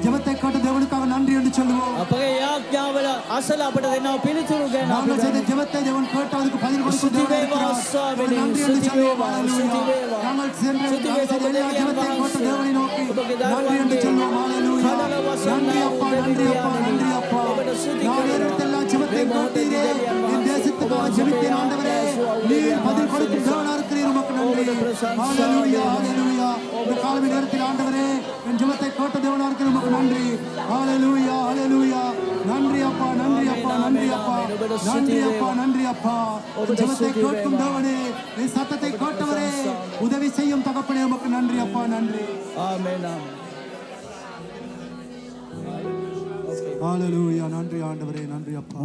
ஜெபத்தை கேட்ட தேவனுக்காக நன்றி என்று சொல்லுவோம். අපගේ යාඥාවල අසල අපට දෙනවා පිළිතුරු ගැන අපි நாங்கள் செய்த ஜெபத்தை தேவன் கேட்டு அதுக்கு பதில் கொடுத்து நன்றி என்று சொல்லுவோம். நாங்கள் செய்த எல்லா ஜெபத்தையும் கேட்ட தேவனை நோக்கி நன்றி என்று சொல்லுவோம். ஹalleluya. நன்றி அப்பா, நன்றி அப்பா, நன்றி அப்பா. நான் எல்லா ஜெபத்தையும் கேட்டீரே, என் தேசத்துக்காக ஜெபித்தேன் ஆண்டவரே. நீர் பதில் கொடுக்கும் தேவனா இருக்கிறீர், உமக்கு நன்றி. ஹalleluya, ஹalleluya. இந்த காலை நேரத்தில் ஆண்டவரே என் ஜெபத்தை கேட்ட தேவனா இருக்கிறீர், உமக்கு நன்றி. ஹalleluya, ஹalleluya. நன்றி அப்பா, நன்றி அப்பா, நன்றி அப்பா, நன்றி அப்பா, நன்றி அப்பா. ஜெபத்தை கேட்கும் தேவனே, என் சத்தத்தை கேட்டவரே, உதவி செய்யும் தகப்பனே, உமக்கு நன்றி அப்பா, நன்றி. ஆமென். ஹalleluya. நன்றி ஆண்டவரே, நன்றி அப்பா.